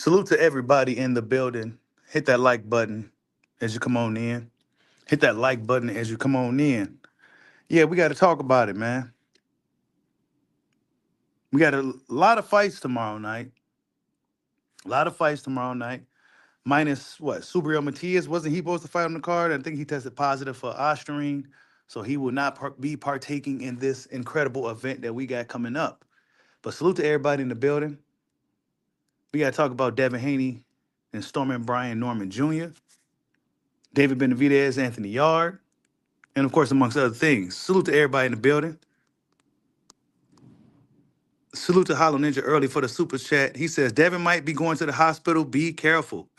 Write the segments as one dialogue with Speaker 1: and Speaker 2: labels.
Speaker 1: Salute to everybody in the building. Hit that like button as you come on in. Hit that like button as you come on in. Yeah, we got to talk about it, man. We got a lot of fights tomorrow night. A lot of fights tomorrow night. Minus what? Subriel Matias. Wasn't he supposed to fight on the card? I think he tested positive for Ostarine. So he will not be partaking in this incredible event that we got coming up. But salute to everybody in the building. We got to talk about Devin Haney and Stormin Brian Norman Jr., David Benavidez, Anthony Yard, and of course, amongst other things. Salute to everybody in the building. Salute to Hollow Ninja early for the super chat. He says, Devin might be going to the hospital. Be careful.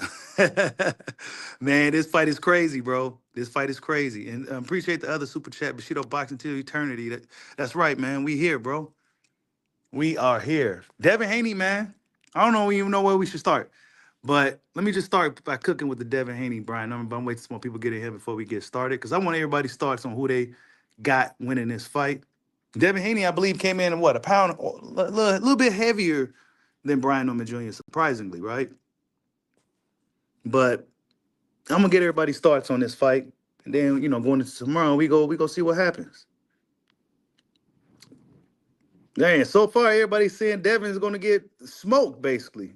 Speaker 1: Man, this fight is crazy, bro. This fight is crazy. And appreciate the other super chat, Bushido Boxing to Eternity. That's right, man. We here, bro. We are here. Devin Haney, man. I don't know even know where we should start. But let me just start by cooking with the Devin Haney, Brian. I'm waiting for more people get in here before we get started because I want everybody's thoughts on who they got winning this fight. Devin Haney, I believe, came in what, a pound, a little bit heavier than Brian Norman Jr., surprisingly, right? But I'm gonna get everybody's thoughts on this fight, and then going into tomorrow, we go see what happens. Dang, so far everybody's saying Devin's gonna get smoked, basically.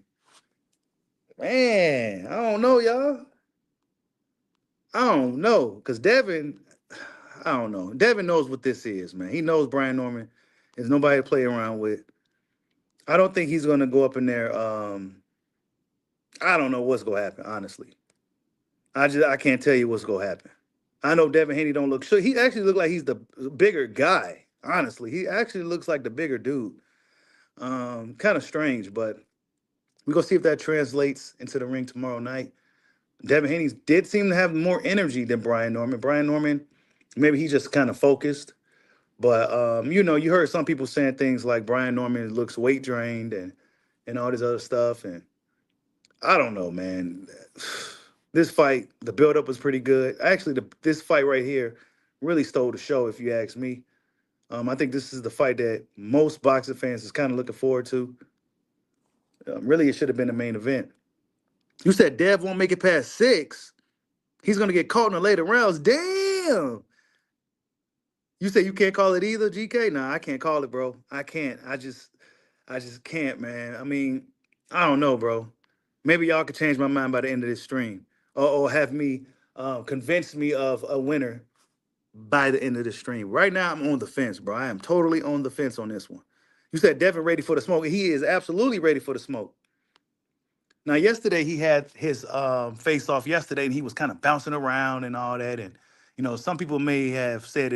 Speaker 1: Man, I don't know, y'all. I don't know, because Devin, I don't know. Devin knows what this is, man. He knows Brian Norman is nobody to play around with. I don't think he's gonna go up in there. I don't know what's gonna happen, honestly. I can't tell you what's gonna happen. I know Devin Haney don't look sure. He actually look like he's the bigger guy. Honestly, he actually looks like the bigger dude. Kind of strange, but we're gonna see if that translates into the ring tomorrow night. Devin Haney did seem to have more energy than Brian Norman. Brian Norman, maybe he just kind of focused. But you heard some people saying things like Brian Norman looks weight drained and all this other stuff. And I don't know, man. This fight, the buildup was pretty good. Actually, this fight right here really stole the show, if you ask me. I think this is the fight that most boxing fans is kind of looking forward to. Really, it should have been the main event. You said Dev won't make it past 6. He's gonna get caught in the later rounds. Damn. You say you can't call it either, GK? Nah, I can't call it, bro. I can't. I just can't, man. I mean, I don't know, bro. Maybe y'all could change my mind by the end of this stream, or have me convince me of a winner by the end of the stream. Right now, I'm on the fence, bro. I am totally on the fence on this one. You said Devin ready for the smoke. He is absolutely ready for the smoke. Now, yesterday he had his face off yesterday, and he was kind of bouncing around and all that. And some people may have said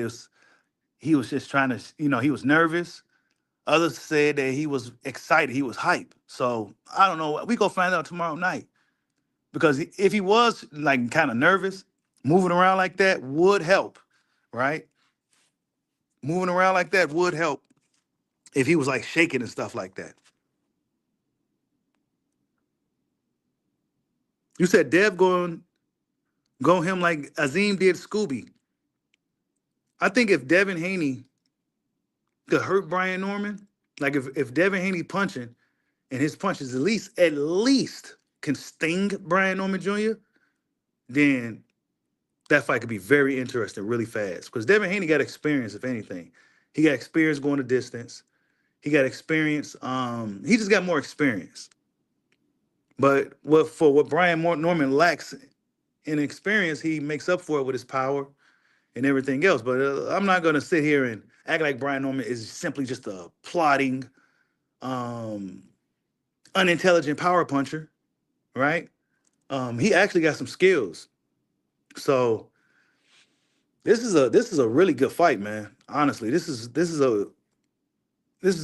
Speaker 1: he was just trying to, he was nervous. Others said that he was excited, he was hype. So I don't know. We go find out tomorrow night. Because if he was like kind of nervous, moving around like that would help, right? Moving around like that would help if he was like shaking and stuff like that. You said Dev go him like Azim did Scooby. I think if Devin Haney could hurt Brian Norman, like if Devin Haney punching and his punches at least can sting Brian Norman Jr., then that fight could be very interesting really fast. Because Devin Haney got experience, if anything. He got experience going the distance. He got experience. He just got more experience. But what Brian Norman lacks in experience, he makes up for it with his power and everything else. But I'm not going to sit here and act like Brian Norman is simply just a plotting, unintelligent power puncher, right? He actually got some skills. So this is a really good fight, man. Honestly, this is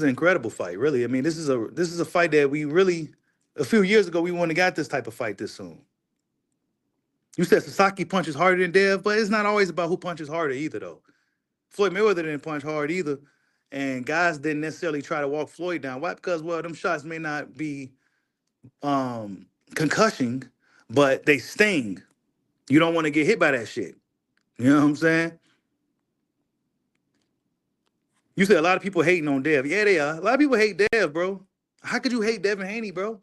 Speaker 1: an incredible fight. Really, I mean, this is a fight that we really a few years ago we wouldn't have got this type of fight this soon. You said Sasaki punches harder than Dev, but it's not always about who punches harder either, though. Floyd Mayweather didn't punch hard either, and guys didn't necessarily try to walk Floyd down. Why? Because them shots may not be concussion, but they sting. You don't want to get hit by that shit. You know what I'm saying? You said a lot of people hating on Dev. Yeah, they are. A lot of people hate Dev, bro. How could you hate Devin Haney, bro?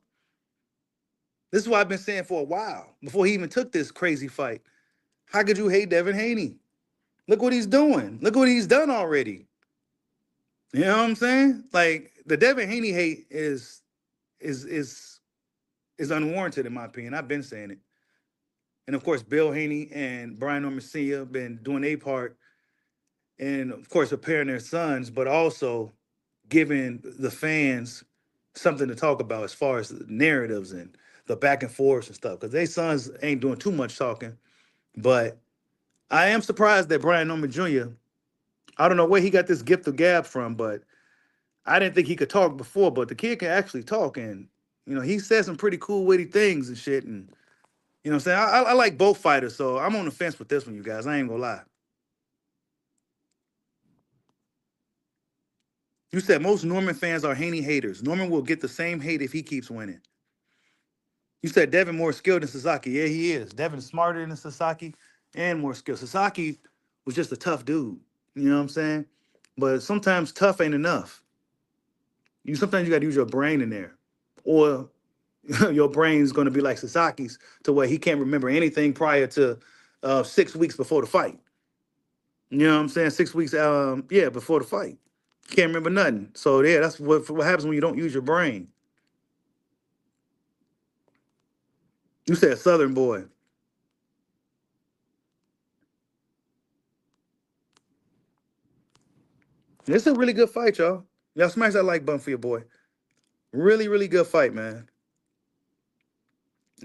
Speaker 1: This is what I've been saying for a while, before he even took this crazy fight. How could you hate Devin Haney? Look what he's doing. Look what he's done already. You know what I'm saying? Like the Devin Haney hate is is is unwarranted in my opinion. I've been saying it. And of course, Bill Haney and Brian Norman Sr. been doing a part, and of course preparing their sons, but also giving the fans something to talk about as far as the narratives and the back and forth and stuff. Because they sons ain't doing too much talking. But I am surprised that Brian Norman Jr. I don't know where he got this gift of gab from, but I didn't think he could talk before. But the kid can actually talk, and he said some pretty cool, witty things and shit. And what I'm saying, I like both fighters, so I'm on the fence with this one, you guys. I ain't gonna lie. You said most Norman fans are Haney haters. Norman will get the same hate if he keeps winning. You said Devin more skilled than Sasaki. Yeah, he is. Devin's smarter than Sasaki and more skilled. Sasaki was just a tough dude. You know what I'm saying? But sometimes tough ain't enough. Sometimes you got to use your brain in there, or your brain's going to be like Sasaki's, to where he can't remember anything prior to 6 weeks before the fight. You know what I'm saying? 6 weeks, yeah, before the fight, can't remember nothing. So yeah, that's what happens when you don't use your brain. You said Southern boy. This is a really good fight, y'all. Y'all smash that like button for your boy. Really, really good fight, man.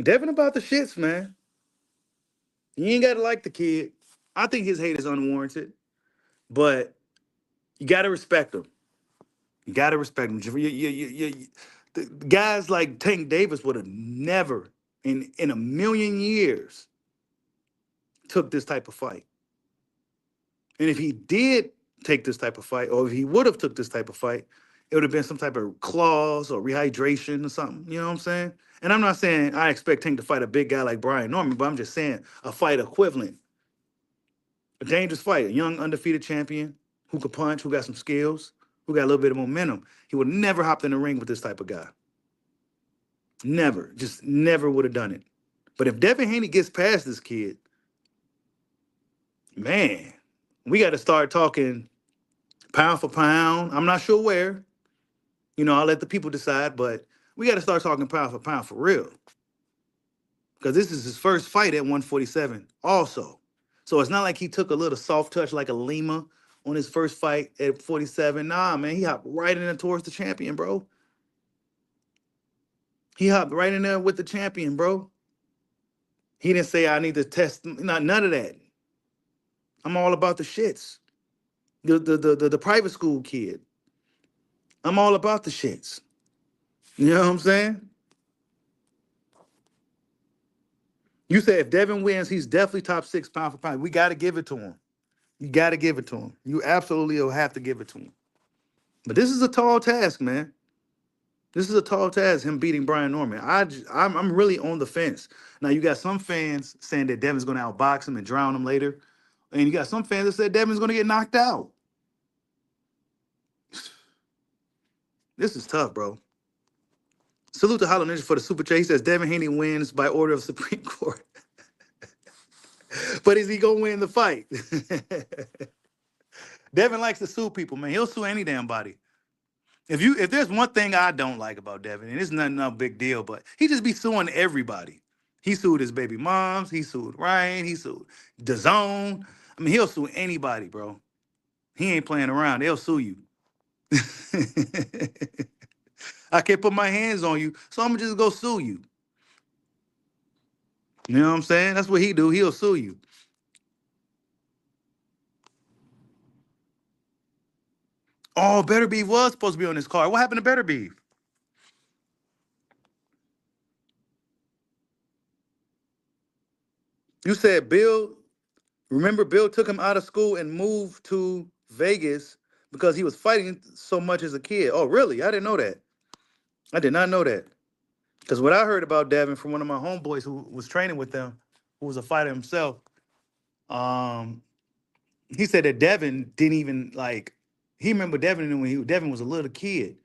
Speaker 1: Devin about the shits, man. You ain't gotta like the kid. I think his hate is unwarranted, but you gotta respect him. You gotta respect him. The guys like Tank Davis would have never, in a million years, took this type of fight. And if he did take this type of fight, or if he would have took this type of fight, it would have been some type of clause or rehydration or something. You know what I'm saying? And I'm not saying I expect Tank to fight a big guy like Brian Norman, but I'm just saying a fight equivalent. A dangerous fight, a young undefeated champion who could punch, who got some skills, who got a little bit of momentum. He would never hop in the ring with this type of guy. Never. Just never would have done it. But if Devin Haney gets past this kid, man, we got to start talking pound for pound. I'm not sure where. I'll let the people decide, but we got to start talking pound for real. Because this is his first fight at 147 also. So it's not like he took a little soft touch like a Lima on his first fight at 47. Nah, man, he hopped right in there towards the champion, bro. He hopped right in there with the champion, bro. He didn't say I need to test, none of that. I'm all about the shits. The private school kid. I'm all about the shits. You know what I'm saying? You said if Devin wins, he's definitely top 6 pound for pound. We got to give it to him. You got to give it to him. You absolutely will have to give it to him. But this is a tall task, man. This is a tall task, him beating Brian Norman. I'm really on the fence. Now, you got some fans saying that Devin's going to outbox him and drown him later. And you got some fans that said Devin's going to get knocked out. This is tough, bro. Salute to Hollow Ninja for the super chat. He says Devin Haney wins by order of Supreme Court. But is he going to win the fight? Devin likes to sue people, man. He'll sue any damn body. If there's one thing I don't like about Devin, and it's nothing no big deal, but he just be suing everybody. He sued his baby moms. He sued Ryan. He sued DAZN. I mean, he'll sue anybody, bro. He ain't playing around. They'll sue you. I can't put my hands on you, so I'm gonna just go sue you. You know what I'm saying? That's what he do. He'll sue you. Oh, Better Beef was supposed to be on this card. What happened to Better Beef? You said Bill. Remember, Bill took him out of school and moved to Vegas because he was fighting so much as a kid. Oh, really? I didn't know that. I did not know that. Because what I heard about Devin from one of my homeboys who was training with them, who was a fighter himself, um, he said that Devin didn't even like. He remember Devin when Devin was a little kid,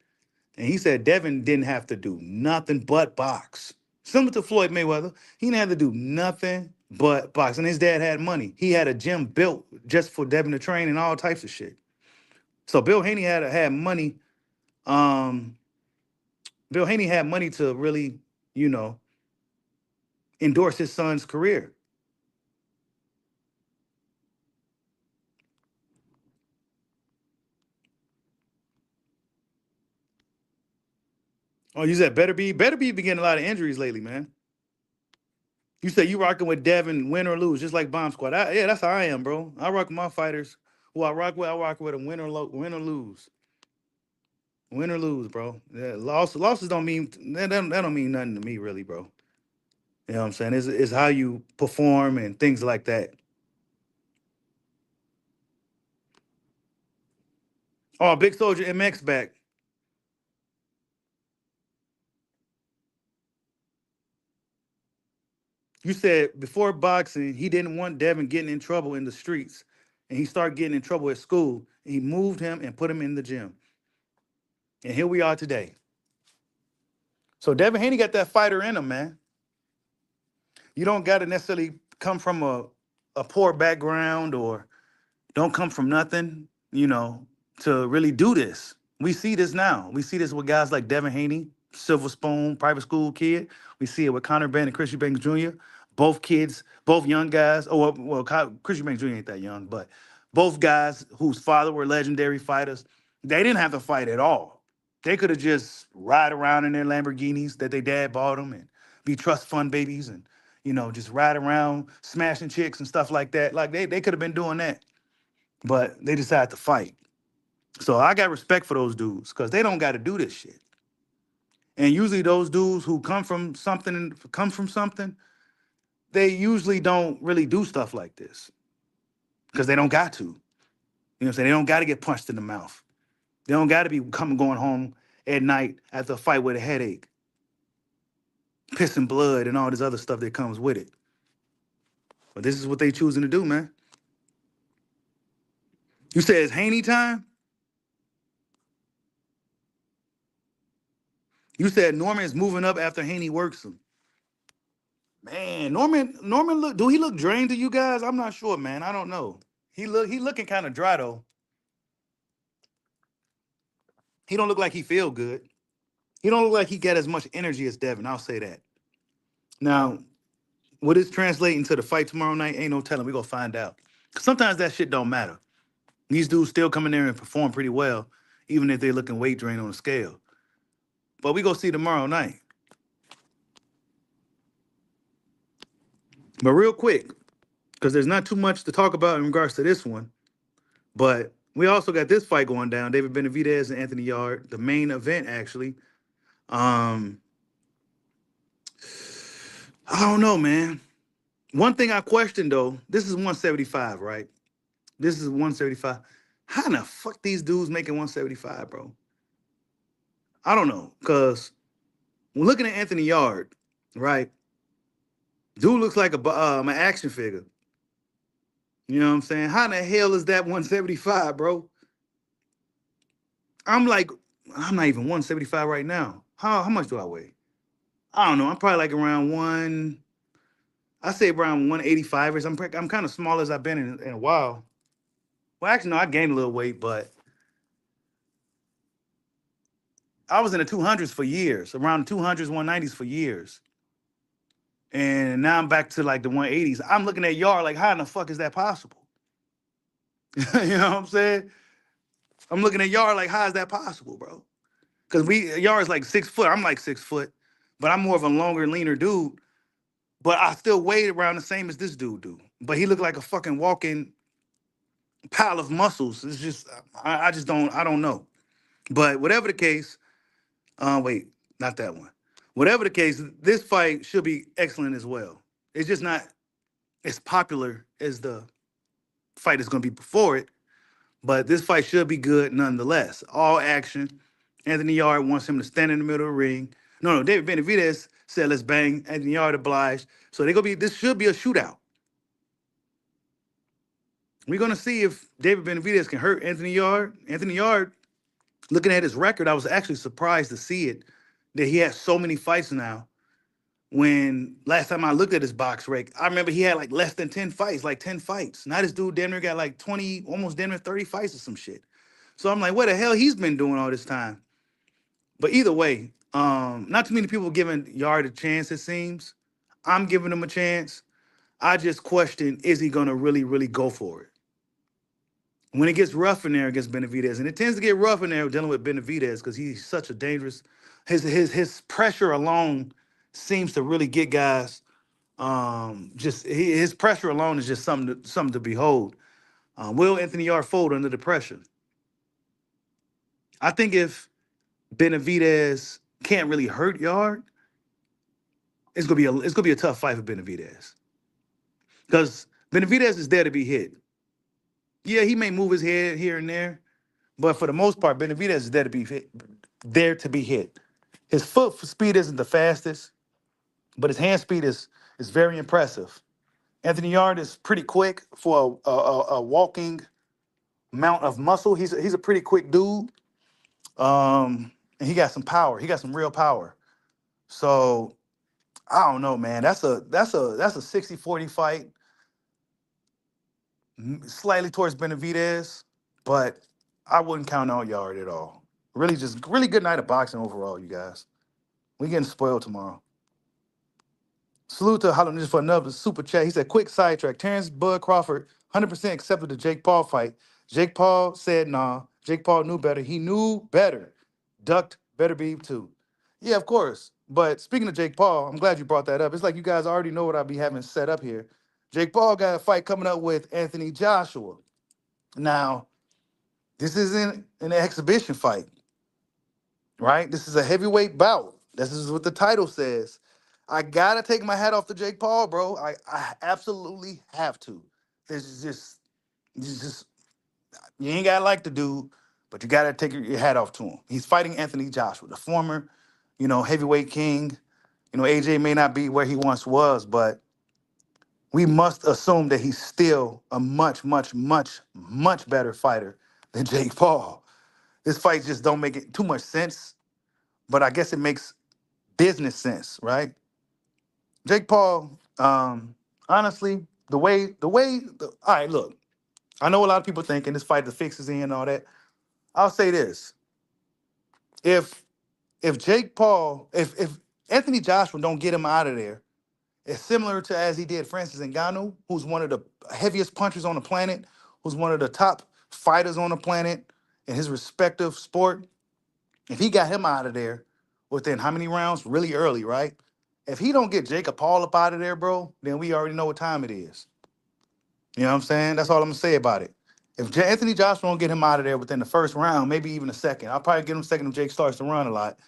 Speaker 1: and he said Devin didn't have to do nothing but box. Similar to Floyd Mayweather, he didn't have to do nothing but box. And his dad had money. He had a gym built just for Devin to train and all types of shit. So Bill Haney had money. Um, Bill Haney had money to really, you know, endorse his son's career. Oh, you said better be been getting a lot of injuries lately, man. You said you rocking with Devin, win or lose, just like Bomb Squad. Yeah, that's how I am, bro. I rock with my fighters. Who I rock with them, win or lose, win or lose, bro. Yeah, losses don't mean that don't mean nothing to me, really, bro. You know what I'm saying? It's how you perform and things like that. Oh, Big Soldier MX back. You said before boxing, he didn't want Devin getting in trouble in the streets, and he started getting in trouble at school. And he moved him and put him in the gym, and here we are today. So Devin Haney got that fighter in him, man. You don't got to necessarily come from a poor background or don't come from nothing, you know, to really do this. We see this now. We see this with guys like Devin Haney, Silver Spoon, private school kid. We see it with Connor Ben and Christian Banks Jr. Both kids, both young guys. Oh, Christian Banks Jr. ain't that young, but both guys whose father were legendary fighters. They didn't have to fight at all. They could have just ride around in their Lamborghinis that their dad bought them and be trust fund babies and, you know, just ride around smashing chicks and stuff like that. Like they could have been doing that, but they decided to fight. So I got respect for those dudes because they don't got to do this shit. And usually those dudes who come from something, they usually don't really do stuff like this because they don't got to. You know what I'm saying? They don't got to get punched in the mouth. They don't got to be going home at night after a fight with a headache, pissing blood, and all this other stuff that comes with it. But this is what they choosing to do, man. You said it's Haney time? You said Norman is moving up after Haney works him. Man, Norman do he look drained to you guys? I'm not sure, man. I don't know. He looking kind of dry though. He don't look like he feel good. He don't look like he got as much energy as Devin. I'll say that. Now, what is translating to the fight tomorrow night? Ain't no telling. We gonna find out. Sometimes that shit don't matter. These dudes still come in there and perform pretty well, even if they're looking weight drain on the scale. But we go see tomorrow night. But real quick, because there's not too much to talk about in regards to this one. But we also got this fight going down. David Benavidez and Anthony Yard, the main event actually. Um, I don't know, man. One thing I question though, this is 175, right? This is 175. How in the fuck these dudes making 175, bro? I don't know, cause when looking at Anthony Yard, right? Dude looks like an action figure. You know what I'm saying? How in the hell is that 175, bro? I'm like, I'm not even 175 right now. How much do I weigh? I don't know. I'm probably like around one. I say around 185 or something. I'm kind of small as I've been in a while. Well, actually, no, I gained a little weight, but I was in the 200s for years, around the 200s, 190s for years. And now I'm back to like the 180s. I'm looking at Yard like, how in the fuck is that possible? You know what I'm saying? I'm looking at Yard like, how is that possible, bro? Because Yard's like 6 foot. I'm like 6 foot, but I'm more of a longer, leaner dude. But I still weigh around the same as this dude do. But he looked like a fucking walking pile of muscles. It's just, I just don't, I don't know. But whatever the case, wait, not that one. Whatever the case, this fight should be excellent as well. It's just not as popular as the fight is going to be before it, but this fight should be good nonetheless. All action. Anthony Yard wants him to stand in the middle of the ring. No, David Benavidez said, let's bang. Anthony Yard obliged. So this should be a shootout. We're going to see if David Benavidez can hurt Anthony Yard. Anthony Yard, looking at his record, I was actually surprised to see it, that he has so many fights now When last time I looked at his box rec, I remember he had like less than 10 fights, like 10 fights. Now this dude damn near got like 20, almost damn near 30 fights or some shit. So I'm like, what the hell he's been doing all this time? But either way, not too many people giving Yard a chance, it seems. I'm giving him a chance. I just question, is he gonna really, really go for it? When it gets rough in there against Benavidez, and it tends to get rough in there dealing with Benavidez because he's such a dangerous. His pressure alone seems to really get guys. His pressure alone is just something to behold. Will Anthony Yard fold under the pressure? I think if Benavidez can't really hurt Yard, it's gonna be a tough fight for Benavidez because Benavidez is there to be hit. Yeah, he may move his head here and there, but for the most part, Benavidez is there to be hit. There to be hit. His foot speed isn't the fastest, but his hand speed is very impressive. Anthony Yard is pretty quick for a walking amount of muscle. He's a pretty quick dude. And he got some power. He got some real power. So I don't know, man. That's a 60-40 fight, slightly towards Benavidez, but I wouldn't count out Yard at all. Really, just really good night of boxing overall, you guys. We getting spoiled tomorrow. Salute to Holland for another super chat. He said, quick sidetrack. Terrence Bud Crawford 100% accepted the Jake Paul fight. Jake Paul said, nah. Jake Paul knew better. He knew better. Ducked better be too. Yeah, of course. But speaking of Jake Paul, I'm glad you brought that up. It's like you guys already know what I'll be having set up here. Jake Paul got a fight coming up with Anthony Joshua. Now, this isn't an exhibition fight, right? This is a heavyweight bout. This is what the title says. I gotta take my hat off to Jake Paul, bro. I absolutely have to. This is just you ain't gotta like the dude, but you gotta take your hat off to him. He's fighting Anthony Joshua, the former, heavyweight king. AJ may not be where he once was, but we must assume that he's still a much, much, much, much better fighter than Jake Paul. This fight just don't make it too much sense, but I guess it makes business sense, right? Jake Paul, honestly, all right, look, I know a lot of people thinking this fight the fixes in and all that. I'll say this. If Jake Paul, if Anthony Joshua don't get him out of there, it's similar to as he did Francis Ngannou, who's one of the heaviest punchers on the planet, who's one of the top fighters on the planet in his respective sport. If he got him out of there within how many rounds? Really early, right? If he don't get Jacob Paul up out of there, bro, then we already know what time it is. You know what I'm saying? That's all I'm gonna say about it. If Anthony Joshua don't get him out of there within the first round, maybe even a second, I'll probably get him second if Jake starts to run a lot.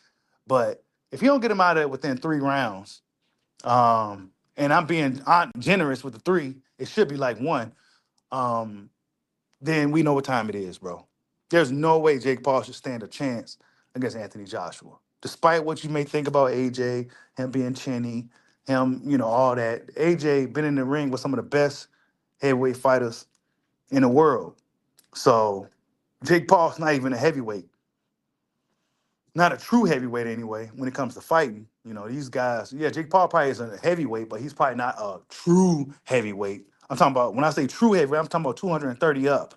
Speaker 1: But if he don't get him out of there within 3 rounds, and I'm being generous with the three, it should be like one. Then we know what time it is, bro. There's no way Jake Paul should stand a chance against Anthony Joshua. Despite what you may think about AJ, him being chinny, him, all that. AJ been in the ring with some of the best heavyweight fighters in the world. So Jake Paul's not even a heavyweight. Not a true heavyweight anyway, when it comes to fighting. These guys, yeah, Jake Paul probably is a heavyweight, but he's probably not a true heavyweight. I'm talking about, when I say true heavyweight, I'm talking about 230 up.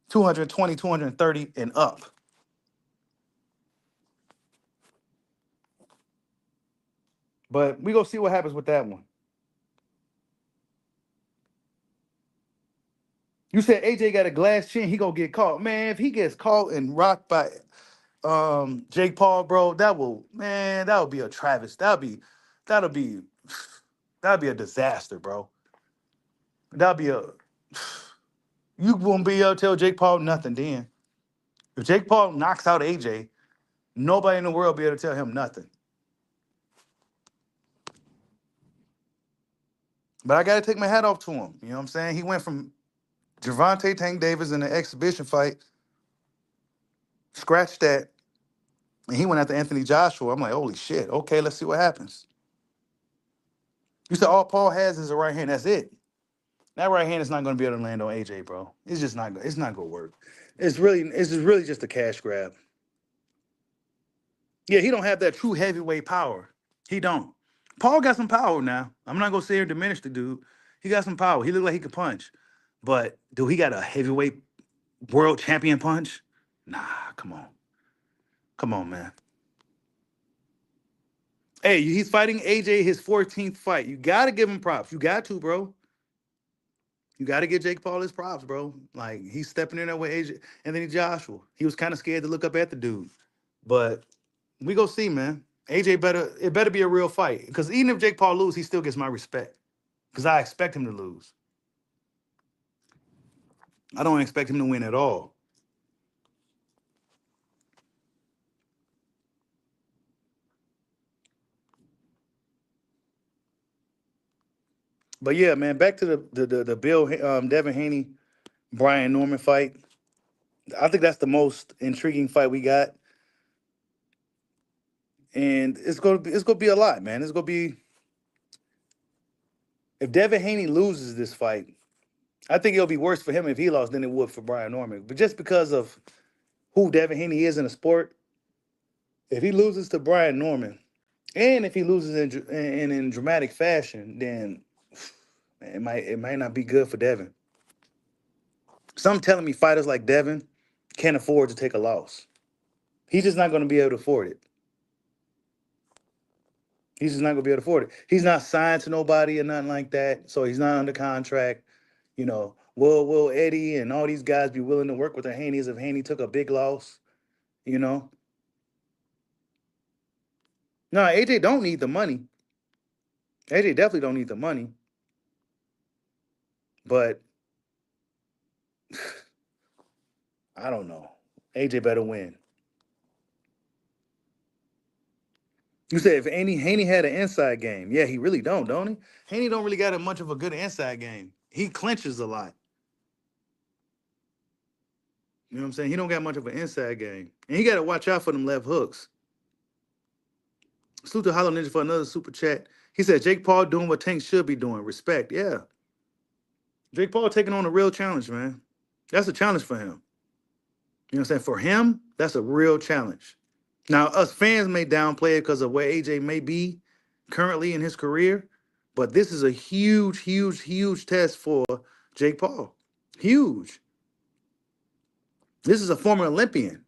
Speaker 1: 220, 230 and up. But we go see what happens with that one. You said AJ got a glass chin, he gonna get caught. Man, if he gets caught and rocked by Jake Paul, bro, that would be a Travis. That'll be that'll be a disaster, bro. That'll be a you won't be able to tell Jake Paul nothing then. If Jake Paul knocks out AJ, nobody in the world will be able to tell him nothing. But I gotta take my hat off to him. You know what I'm saying? He went from Gervonta Tank Davis in the exhibition fight, scratched that, and he went after Anthony Joshua. I'm like, holy shit. Okay, let's see what happens. You said all Paul has is a right hand. That's it. That right hand is not going to be able to land on AJ, bro. It's just not. It's not going to work. It's really just a cash grab. Yeah, he don't have that true heavyweight power. He don't. Paul got some power now. I'm not gonna sit here and diminish the dude. He got some power. He looked like he could punch. But do he got a heavyweight world champion punch? Nah, come on. Come on, man. Hey, he's fighting AJ his 14th fight. You gotta give him props. You got to, bro. You gotta give Jake Paul his props, bro. Like he's stepping in there with AJ, and then Joshua. He was kind of scared to look up at the dude. But we go see, man. AJ better it better be a real fight. Because even if Jake Paul lose, he still gets my respect. Because I expect him to lose. I don't expect him to win at all. But yeah, man, back to the Bill Devin Haney Brian Norman fight. I think that's the most intriguing fight we got, and it's gonna be a lot, man. It's gonna be if Devin Haney loses this fight, I think it'll be worse for him if he lost than it would for Brian Norman. But just because of who Devin Haney is in the sport, if he loses to Brian Norman, and if he loses in dramatic fashion, then man, it might not be good for Devin. Some telling me fighters like Devin can't afford to take a loss. He's just not going to be able to afford it. He's just not going to be able to afford it. He's not signed to nobody or nothing like that, so he's not under contract. Will Eddie and all these guys be willing to work with the Haneys if Haney took a big loss? You know, no, AJ don't need the money. AJ definitely don't need the money, but I don't know. AJ better win. You said if Haney had an inside game, yeah, he really don't he? Haney don't really got much of a good inside game. He clinches a lot. You know what I'm saying? He don't got much of an inside game, and he got to watch out for them left hooks. Salute to Hollow Ninja for another super chat. He said Jake Paul doing what Tank should be doing. Respect, yeah. Jake Paul taking on a real challenge, man. That's a challenge for him. You know what I'm saying? For him, that's a real challenge. Now, us fans may downplay it because of where AJ may be currently in his career, but this is a huge, huge, huge test for Jake Paul. Huge. This is a former Olympian.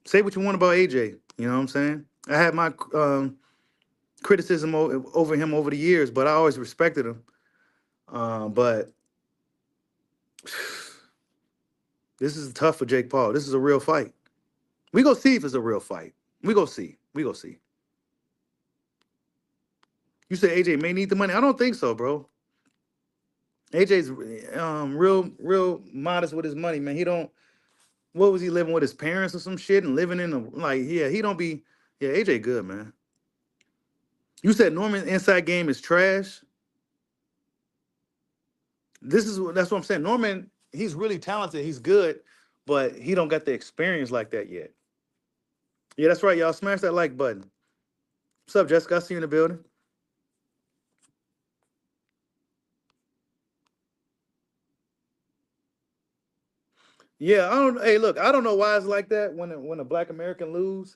Speaker 1: Say what you want about AJ. You know what I'm saying? I had my criticism over him over the years, but I always respected him. But this is tough for Jake Paul. This is a real fight. We go see if it's a real fight. We go see. We go see. You say AJ may need the money. I don't think so, bro. AJ's real modest with his money, man. He don't. What was he living with his parents or some shit and living in yeah, he don't be. Yeah, AJ good, man. You said Norman's inside game is trash. That's what I'm saying. Norman, he's really talented. He's good, but he don't got the experience like that yet. Yeah, that's right, y'all. Smash that like button. What's up, Jessica? I see you in the building. Yeah, I don't. Hey, look, I don't know why it's like that when a Black American lose,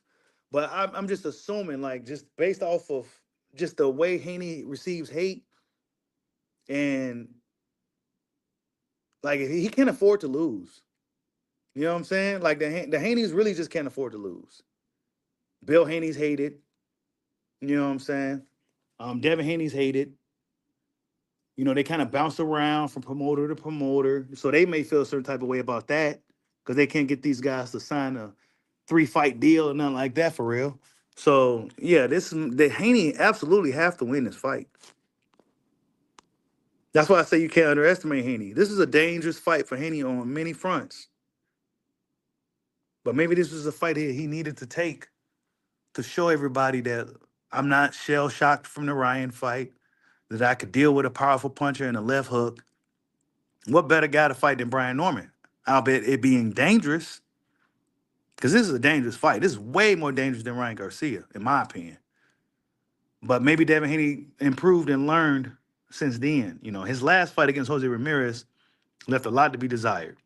Speaker 1: but I'm just assuming, like, just based off of just the way Haney receives hate, and like he can't afford to lose. You know what I'm saying? Like the Haneys really just can't afford to lose. Bill Haney's hated. You know what I'm saying? Devin Haney's hated. They kind of bounce around from promoter to promoter, so they may feel a certain type of way about that because they can't get these guys to sign a 3-fight deal or nothing like that for real. So yeah, the Haney absolutely have to win this fight. That's why I say you can't underestimate Haney. This is a dangerous fight for Haney on many fronts. But maybe this was a fight he needed to take to show everybody that I'm not shell shocked from the Ryan fight, that I could deal with a powerful puncher and a left hook. What better guy to fight than Brian Norman? I'll bet it being dangerous, because this is a dangerous fight. This is way more dangerous than Ryan Garcia, in my opinion. But maybe Devin Haney improved and learned since then. His last fight against Jose Ramirez left a lot to be desired.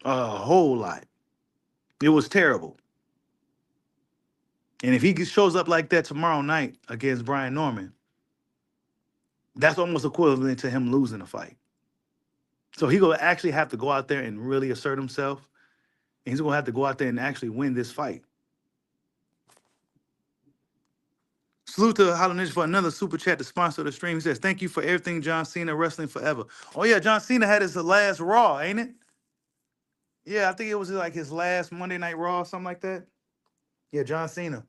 Speaker 1: A whole lot. It was terrible. And if he shows up like that tomorrow night against Brian Norman, that's almost equivalent to him losing a fight. So he gonna actually have to go out there and really assert himself. And he's gonna have to go out there and actually win this fight. Salute to Hollow Ninja for another super chat to sponsor the stream. He says, "Thank you for everything, John Cena, wrestling forever." Oh yeah, John Cena had his last Raw, ain't it? Yeah, I think it was like his last Monday Night Raw, something like that. Yeah, John Cena.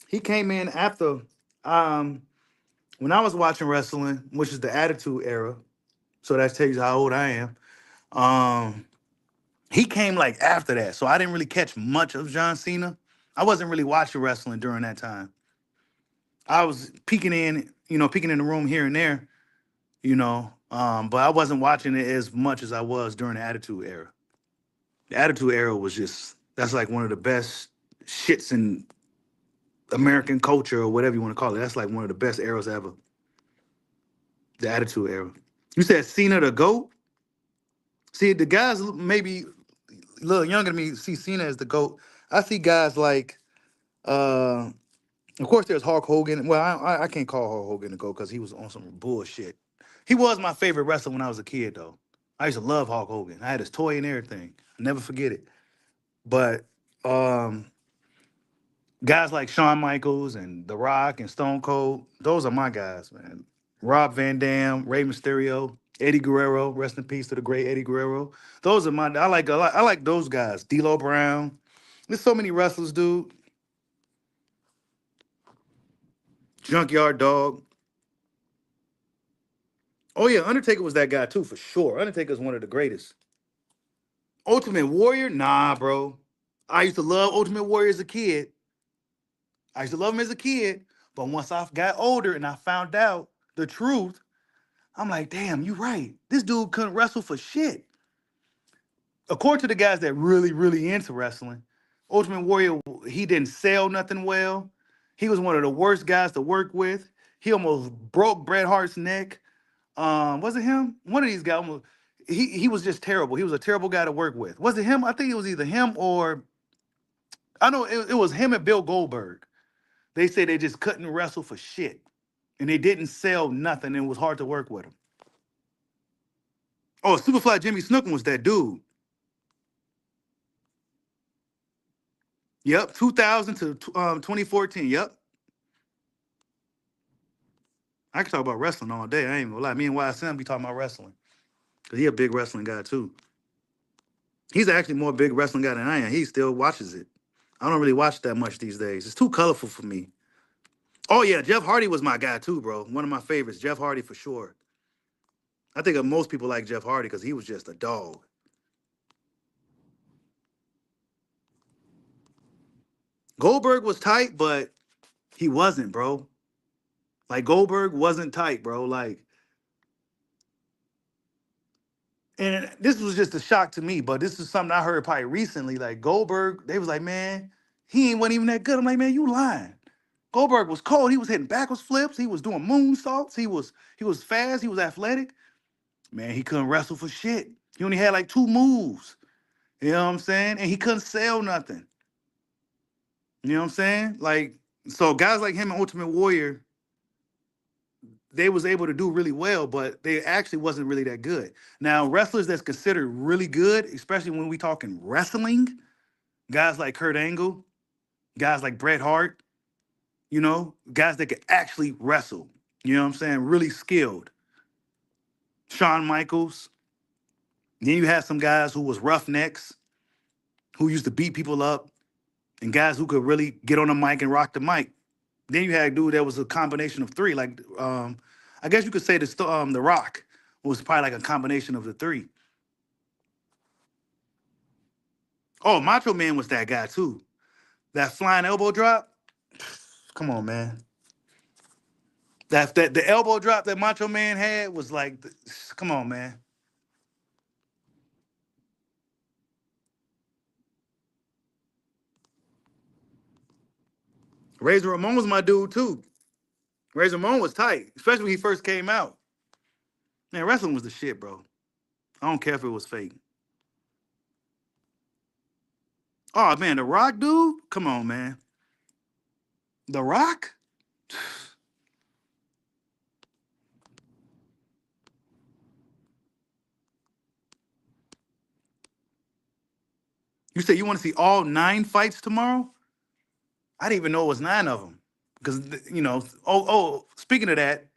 Speaker 1: He came in after um when I was watching wrestling, which is the Attitude Era. So that tells you how old I am. Um, he came like after that, so I didn't really catch much of John Cena. I wasn't really watching wrestling during that time. I was peeking in, peeking in the room here and there, but I wasn't watching it as much as I was during the Attitude Era. The Attitude Era was just that's like one of the best shits in American culture or whatever you want to call it. That's like one of the best eras ever. The Attitude Era. You said Cena the GOAT? See, the guys maybe a little younger than me see Cena as the GOAT. I see guys like, of course, there's Hulk Hogan. Well, I can't call Hulk Hogan the GOAT because he was on some bullshit. He was my favorite wrestler when I was a kid, though. I used to love Hulk Hogan. I had his toy and everything. I'll never forget it. But um, guys like Shawn Michaels and The Rock and Stone Cold, those are my guys, man. Rob Van Dam, Rey Mysterio, Eddie Guerrero, rest in peace to the great Eddie Guerrero. Those are my I like a lot. I like those guys. D'Lo Brown. There's so many wrestlers, dude. Junkyard Dog. Oh yeah, Undertaker was that guy too, for sure. Undertaker's one of the greatest. Ultimate Warrior? Nah, bro. I used to love Ultimate Warrior as a kid. I used to love him as a kid, but once I got older and I found out the truth, I'm like, damn, you right. This dude couldn't wrestle for shit. According to the guys that really, really into wrestling, Ultimate Warrior, he didn't sell nothing well. He was one of the worst guys to work with. He almost broke Bret Hart's neck. Was it him? One of these guys almost, he was just terrible. He was a terrible guy to work with. Was it him? I think it was either him or I know it was him and Bill Goldberg. They said they just couldn't wrestle for shit. And they didn't sell nothing. And it was hard to work with them. Oh, Superfly Jimmy Snuka was that dude. Yep, 2000 to 2014. Yep. I can talk about wrestling all day. I ain't gonna lie. Me and YSM be talking about wrestling. Because he a big wrestling guy too. He's actually more big wrestling guy than I am. He still watches it. I don't really watch that much these days. It's too colorful for me. Oh yeah, Jeff Hardy was my guy too, bro. One of my favorites. Jeff Hardy for sure. I think most people like Jeff Hardy because he was just a dog. Goldberg was tight, but he wasn't, bro. Like Goldberg wasn't tight, bro. Like, and this was just a shock to me, but this is something I heard probably recently. Like Goldberg, they was like, man, he ain't wasn't even that good. I'm like, man, you lying. Goldberg was cold. He was hitting backwards flips. He was doing moonsaults. He was fast. He was athletic. Man, he couldn't wrestle for shit. He only had like two moves. You know what I'm saying? And he couldn't sell nothing. You know what I'm saying? Like, so guys like him and Ultimate Warrior, they was able to do really well, but they actually wasn't really that good. Now, wrestlers that's considered really good, especially when we talking wrestling, guys like Kurt Angle, guys like Bret Hart, guys that could actually wrestle. You know what I'm saying? Really skilled. Shawn Michaels. Then you had some guys who was roughnecks, who used to beat people up, and guys who could really get on the mic and rock the mic. Then you had a dude that was a combination of three. Like, I guess you could say the Rock was probably like a combination of the three. Oh, Macho Man was that guy too. That flying elbow drop. Come on, man. That the elbow drop that Macho Man had was like, come on, man. Razor Ramon was my dude too. Razor Ramon was tight, especially when he first came out. Man, wrestling was the shit, bro. I don't care if it was fake. Oh man, the Rock dude? Come on, man. The Rock? You said you want to see all 9 fights tomorrow? I didn't even know it was 9 of them. Because speaking of that,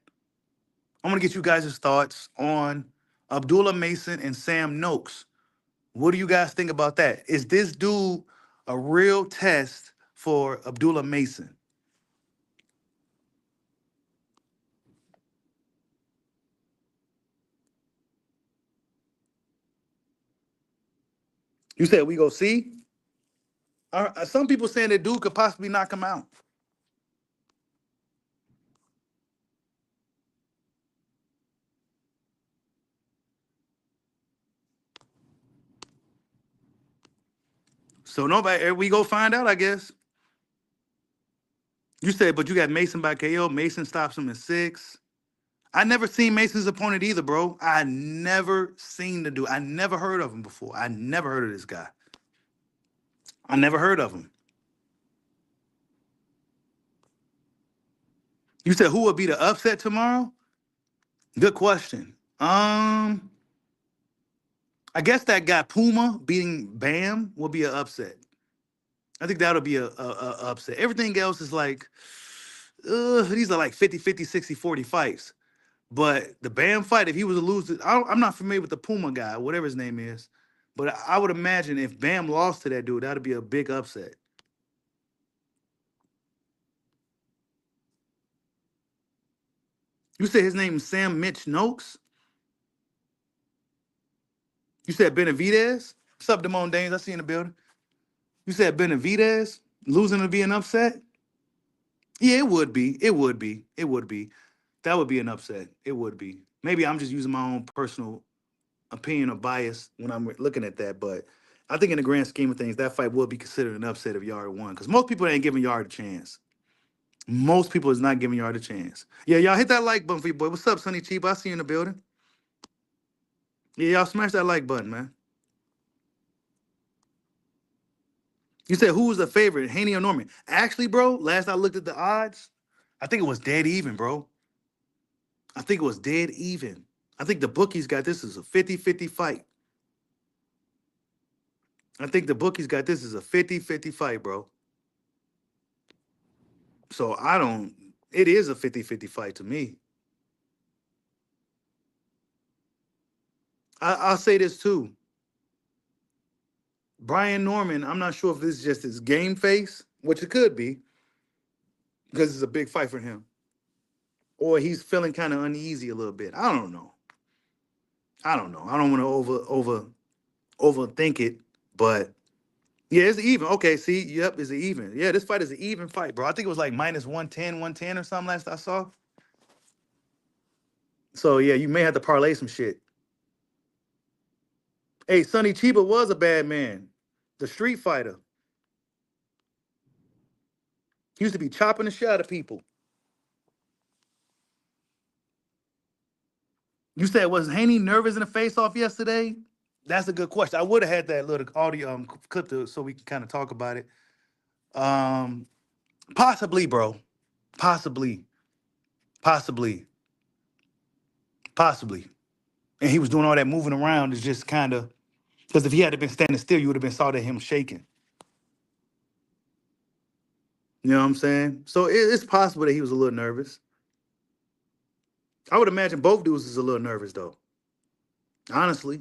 Speaker 1: I want to get you guys' thoughts on Abdullah Mason and Sam Noakes. What do you guys think about that? Is this dude a real test for Abdullah Mason? You said we go see? Some people saying that dude could possibly knock him out. So nobody, we go find out, I guess. You said, but you got Mason by KO. Mason stops him in 6. I never seen Mason's opponent either, bro. I never seen the dude. I never heard of him before. I never heard of this guy. I never heard of him. You said who would be the upset tomorrow? Good question. I guess that guy Puma beating Bam will be an upset. I think that'll be a upset. Everything else is like, these are like 50-50, 60-40 fights. But the Bam fight, if he was to lose, I'm not familiar with the Puma guy, whatever his name is. But I would imagine if Bam lost to that dude, that'd be a big upset. You said his name is Sam Mitch Noakes? You said Benavidez? What's up, Damone Danes? I see you in the building. You said Benavidez losing to be an upset? Yeah, it would be. It would be. It would be. That would be an upset. It would be. Maybe I'm just using my own personal opinion or bias when I'm looking at that, but I think in the grand scheme of things, that fight will be considered an upset if Yard won because most people ain't giving Yard a chance. Most people is not giving Yard a chance. Yeah, y'all hit that like button for your boy. What's up, Sonny Cheap? I see you in the building. Yeah, y'all smash that like button, man. You said who was the favorite, Haney or Norman? Actually, bro, last I looked at the odds, I think it was dead even, bro. I think it was dead even. I think the bookies got this as a 50-50 fight. I think the bookies got this as a 50-50 fight, bro. So I don't, it is a 50-50 fight to me. I'll say this too. Brian Norman, I'm not sure if this is just his game face, which it could be, because it's a big fight for him. Or he's feeling kind of uneasy a little bit. I don't know. I don't know. I don't want to overthink it, but yeah, it's even. Okay, see, yep, it's an even. Yeah, this fight is an even fight, bro. I think it was like minus 110, 110 or something last I saw. So yeah, you may have to parlay some shit. Hey, Sonny Chiba was a bad man. The street fighter. He used to be chopping the shit out of people. You said, was Haney nervous in the face-off yesterday? That's a good question. I would have had that little audio clip so we can kind of talk about it. Um, Possibly, bro. Possibly. Possibly. Possibly. And he was doing all that moving around is just kind of because if he had been standing still, you would have been saw that him shaking. You know what I'm saying? So it's possible that he was a little nervous. I would imagine both dudes is a little nervous though. Honestly,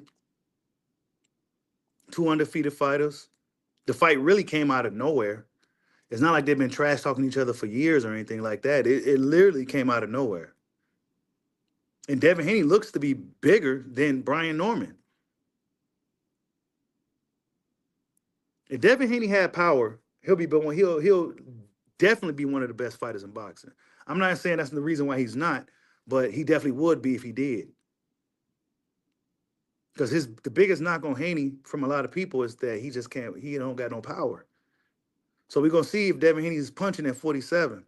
Speaker 1: two undefeated fighters. The fight really came out of nowhere. It's not like they've been trash talking each other for years or anything like that. It literally came out of nowhere. And Devin Haney looks to be bigger than Brian Norman. If Devin Haney had power, he'll definitely be one of the best fighters in boxing. I'm not saying that's the reason why he's not, but he definitely would be if he did. Because the biggest knock on Haney from a lot of people is that he don't got no power. So we're gonna see if Devin Haney is punching at 47.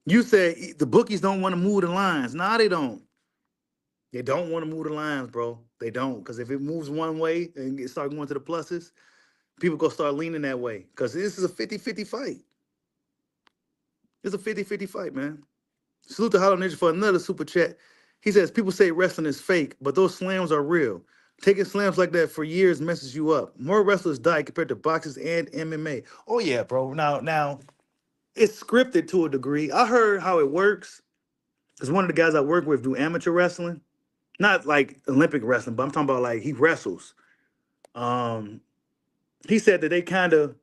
Speaker 1: You said the bookies don't want to move the lines. Nah, they don't. They don't want to move the lines, bro. They don't. Because if it moves one way and it start going to the pluses, people gonna start leaning that way. Because this is a 50-50 fight. It's a 50-50 fight, man. Salute to Hollow Ninja for another super chat. He says, people say wrestling is fake, but those slams are real. Taking slams like that for years messes you up. More wrestlers die compared to boxers and MMA. Oh yeah, bro. Now it's scripted to a degree. I heard how it works because one of the guys I work with do amateur wrestling, not like Olympic wrestling, but I'm talking about like he wrestles. Um, he said that they kind of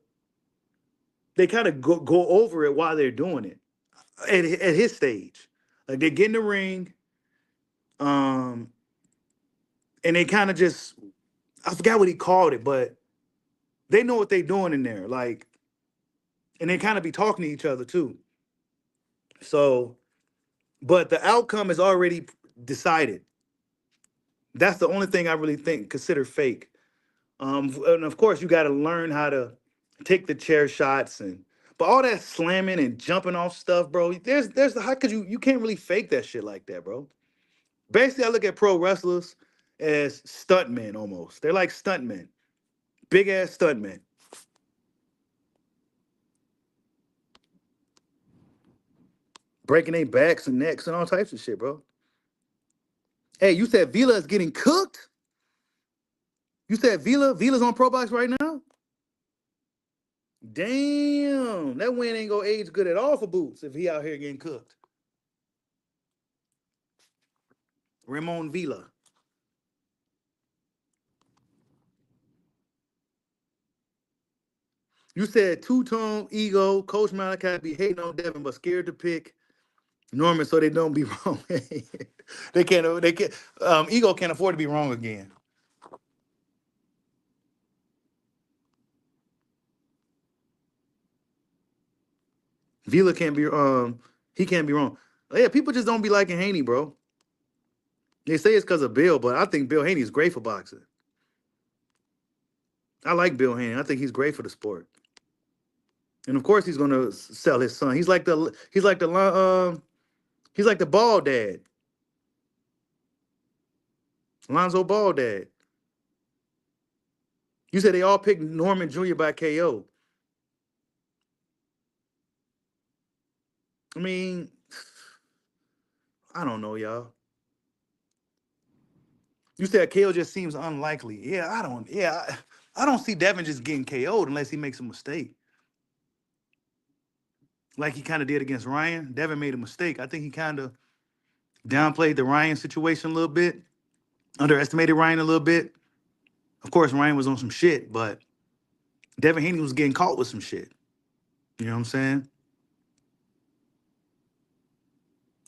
Speaker 1: go over it while they're doing it at his stage. Like they get in the ring, um, and they kind of just I forgot what he called it, but they know what they're doing in there. Like, and they kind of be talking to each other too. So, but the outcome is already decided. That's the only thing I really think consider fake. And of course, you got to learn how to take the chair shots but all that slamming and jumping off stuff, bro. There's how could you can't really fake that shit like that, bro. Basically, I look at pro wrestlers as stuntmen almost. They're like stuntmen, big ass stuntmen. Breaking their backs and necks and all types of shit, bro. Hey, you said Vila is getting cooked? You said Vila's on Pro Box right now? Damn, that win ain't gonna age good at all for Boots if he out here getting cooked. Ramon Vila. You said two-tone ego. Coach Malachi be hating on Devin, but scared to pick Norman so they don't be wrong. they can't. They can't. Ego can't afford to be wrong again. Vila can't be. He can't be wrong. Yeah, people just don't be liking Haney, bro. They say it's because of Bill, but I think Bill Haney is great for boxing. I like Bill Haney. I think he's great for the sport. And of course, he's gonna sell his son. He's like the ball dad, Lonzo Ball dad. You said they all picked Norman Jr. by KO. I mean, I don't know, y'all. You said KO just seems unlikely. Yeah, I don't. Yeah, I don't see Devin just getting KO'd unless he makes a mistake, like he kind of did against Ryan. Devin made a mistake. I think he kind of downplayed the Ryan situation a little bit, underestimated Ryan a little bit. Of course, Ryan was on some shit, but Devin Haney was getting caught with some shit. You know what I'm saying?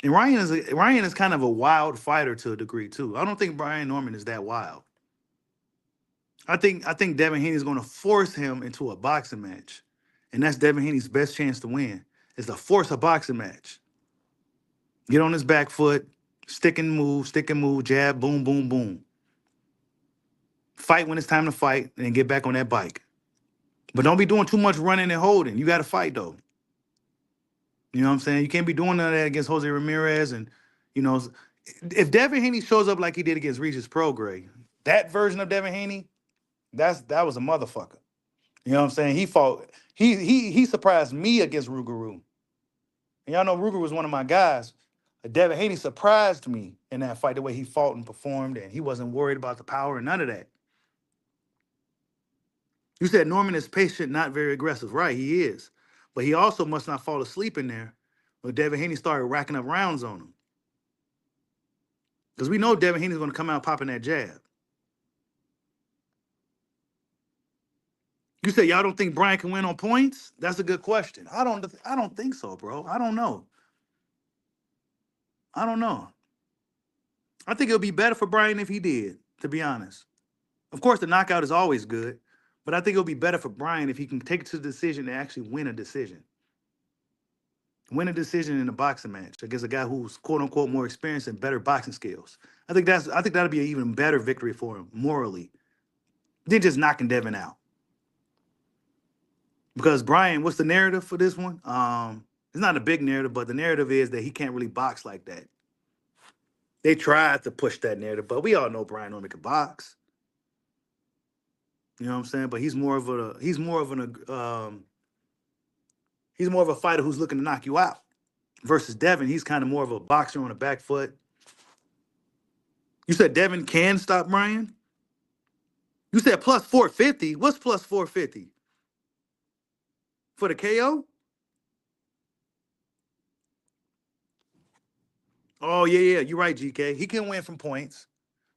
Speaker 1: And Ryan is kind of a wild fighter to a degree too. I don't think Brian Norman is that wild. I think Devin Haney is going to force him into a boxing match, and that's Devin Haney's best chance to win. Is to force a boxing match. Get on his back foot, stick and move, jab, boom, boom, boom. Fight when it's time to fight, and then get back on that bike. But don't be doing too much running and holding. You got to fight though. You know what I'm saying? You can't be doing none of that against Jose Ramirez. And, you know, if Devin Haney shows up like he did against Regis Prograis, that version of Devin Haney, that was a motherfucker. You know what I'm saying? He fought, he surprised me against Rougarou. And y'all know Ruger was one of my guys. Devin Haney surprised me in that fight, the way he fought and performed, and he wasn't worried about the power and none of that. You said Norman is patient, not very aggressive. Right, he is. But he also must not fall asleep in there when Devin Haney started racking up rounds on him. Because we know Devin Haney's going to come out popping that jab. You said y'all don't think Brian can win on points? That's a good question. I don't think so, bro. I don't know. I don't know. I think it would be better for Brian if he did, to be honest. Of course, the knockout is always good, but I think it would be better for Brian if he can take it to the decision and actually win a decision. Win a decision in a boxing match against a guy who's quote unquote more experienced and better boxing skills. I think that'd be an even better victory for him morally than just knocking Devin out. Because Brian, what's the narrative for this one? It's not a big narrative, but the narrative is that he can't really box like that. They tried to push that narrative, but we all know Brian Norman can box. You know what I'm saying? But he's more of a fighter who's looking to knock you out. Versus Devin, he's kind of more of a boxer on the back foot. You said Devin can stop Brian? You said plus 450. What's plus 450? For the KO? Oh, yeah, yeah. You're right, GK. He can win from points,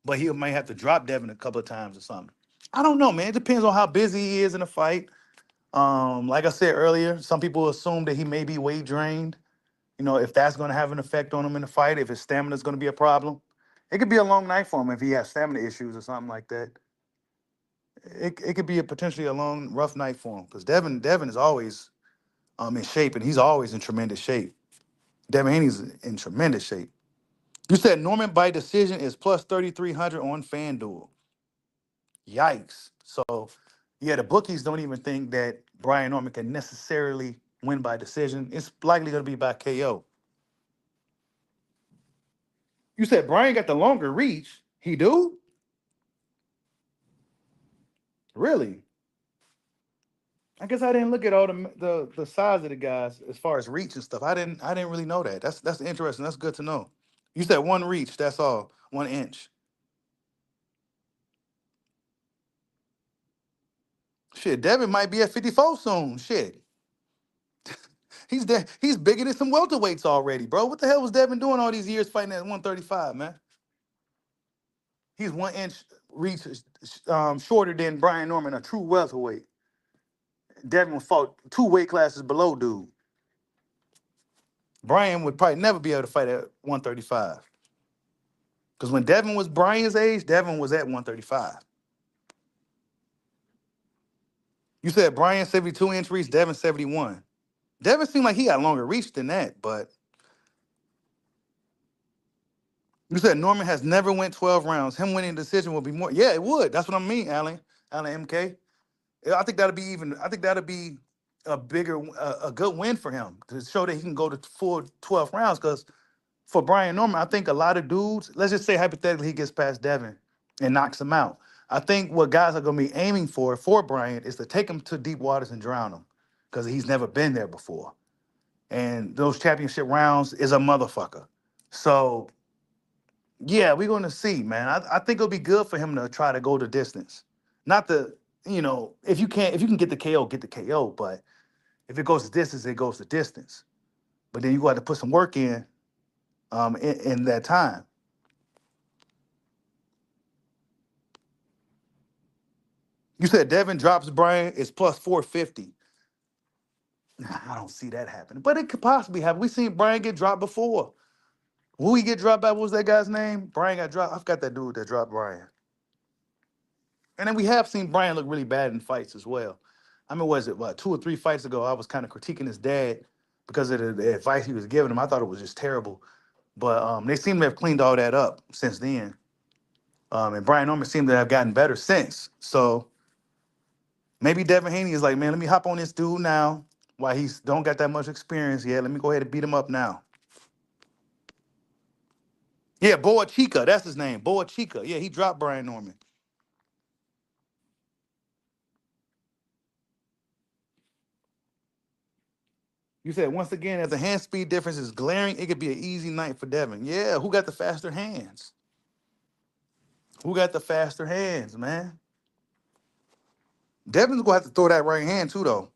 Speaker 1: but he might have to drop Devin a couple of times or something. I don't know, man. It depends on how busy he is in a fight. Like I said earlier, some people assume that he may be weight drained. You know, if that's going to have an effect on him in the fight, if his stamina is going to be a problem, it could be a long night for him if he has stamina issues or something like that. It could be potentially a long, rough night for him because Devin is always in shape and he's always in tremendous shape. Devin Haney's in tremendous shape. You said Norman by decision is plus 3,300 on FanDuel. Yikes! So yeah, the bookies don't even think that Brian Norman can necessarily win by decision. It's likely going to be by KO. You said Brian got the longer reach. He do? Really? I guess I didn't look at all the size of the guys as far as reach and stuff. I didn't really know that. That's interesting. That's good to know. You said one reach. That's all. 1 inch. Shit, Devin might be at 54 soon. Shit, he's bigger than some welterweights already, bro. What the hell was Devin doing all these years fighting at 135, man? He's 1 inch reach shorter than Brian Norman, a true welterweight. Devin fought 2 weight classes below dude. Brian would probably never be able to fight at 135. Because when Devin was Brian's age, Devin was at 135. You said Brian 72-inch reach, Devin 71. Devin seemed like he got longer reach than that, but you said Norman has never went 12 rounds. Him winning the decision would be more. Yeah, it would. That's what I mean, Alan. Alan MK. Yeah, I think that'll be a bigger, a good win for him to show that he can go to full 12 rounds. Because for Brian Norman, I think a lot of dudes, let's just say hypothetically he gets past Devin and knocks him out. I think what guys are going to be aiming for Brian is to take him to deep waters and drown him because he's never been there before. And those championship rounds is a motherfucker. So, yeah, we're going to see, man. I think it'll be good for him to try to go the distance. Not the, if you can get the KO, get the KO. But if it goes the distance, it goes the distance. But then you got to put some work in that time. You said Devin drops Brian is plus 450. I don't see that happening, but it could possibly happen. We seen Brian get dropped before. Who he get dropped by? What was that guy's name? Brian got dropped. I forgot that dude that dropped Brian. And then we have seen Brian look really bad in fights as well. I mean, was it what 2 or 3 fights ago? I was kind of critiquing his dad because of the advice he was giving him. I thought it was just terrible. But they seem to have cleaned all that up since then. And Brian Norman seemed to have gotten better since. So maybe Devin Haney is like, man, let me hop on this dude now. While he's don't got that much experience yet, let me go ahead and beat him up now. Yeah, Boa Chica, that's his name. Boa Chica. Yeah, he dropped Brian Norman. You said once again, if the hand speed difference is glaring, it could be an easy night for Devin. Yeah, who got the faster hands? Who got the faster hands, man? Devin's gonna have to throw that right hand too, though.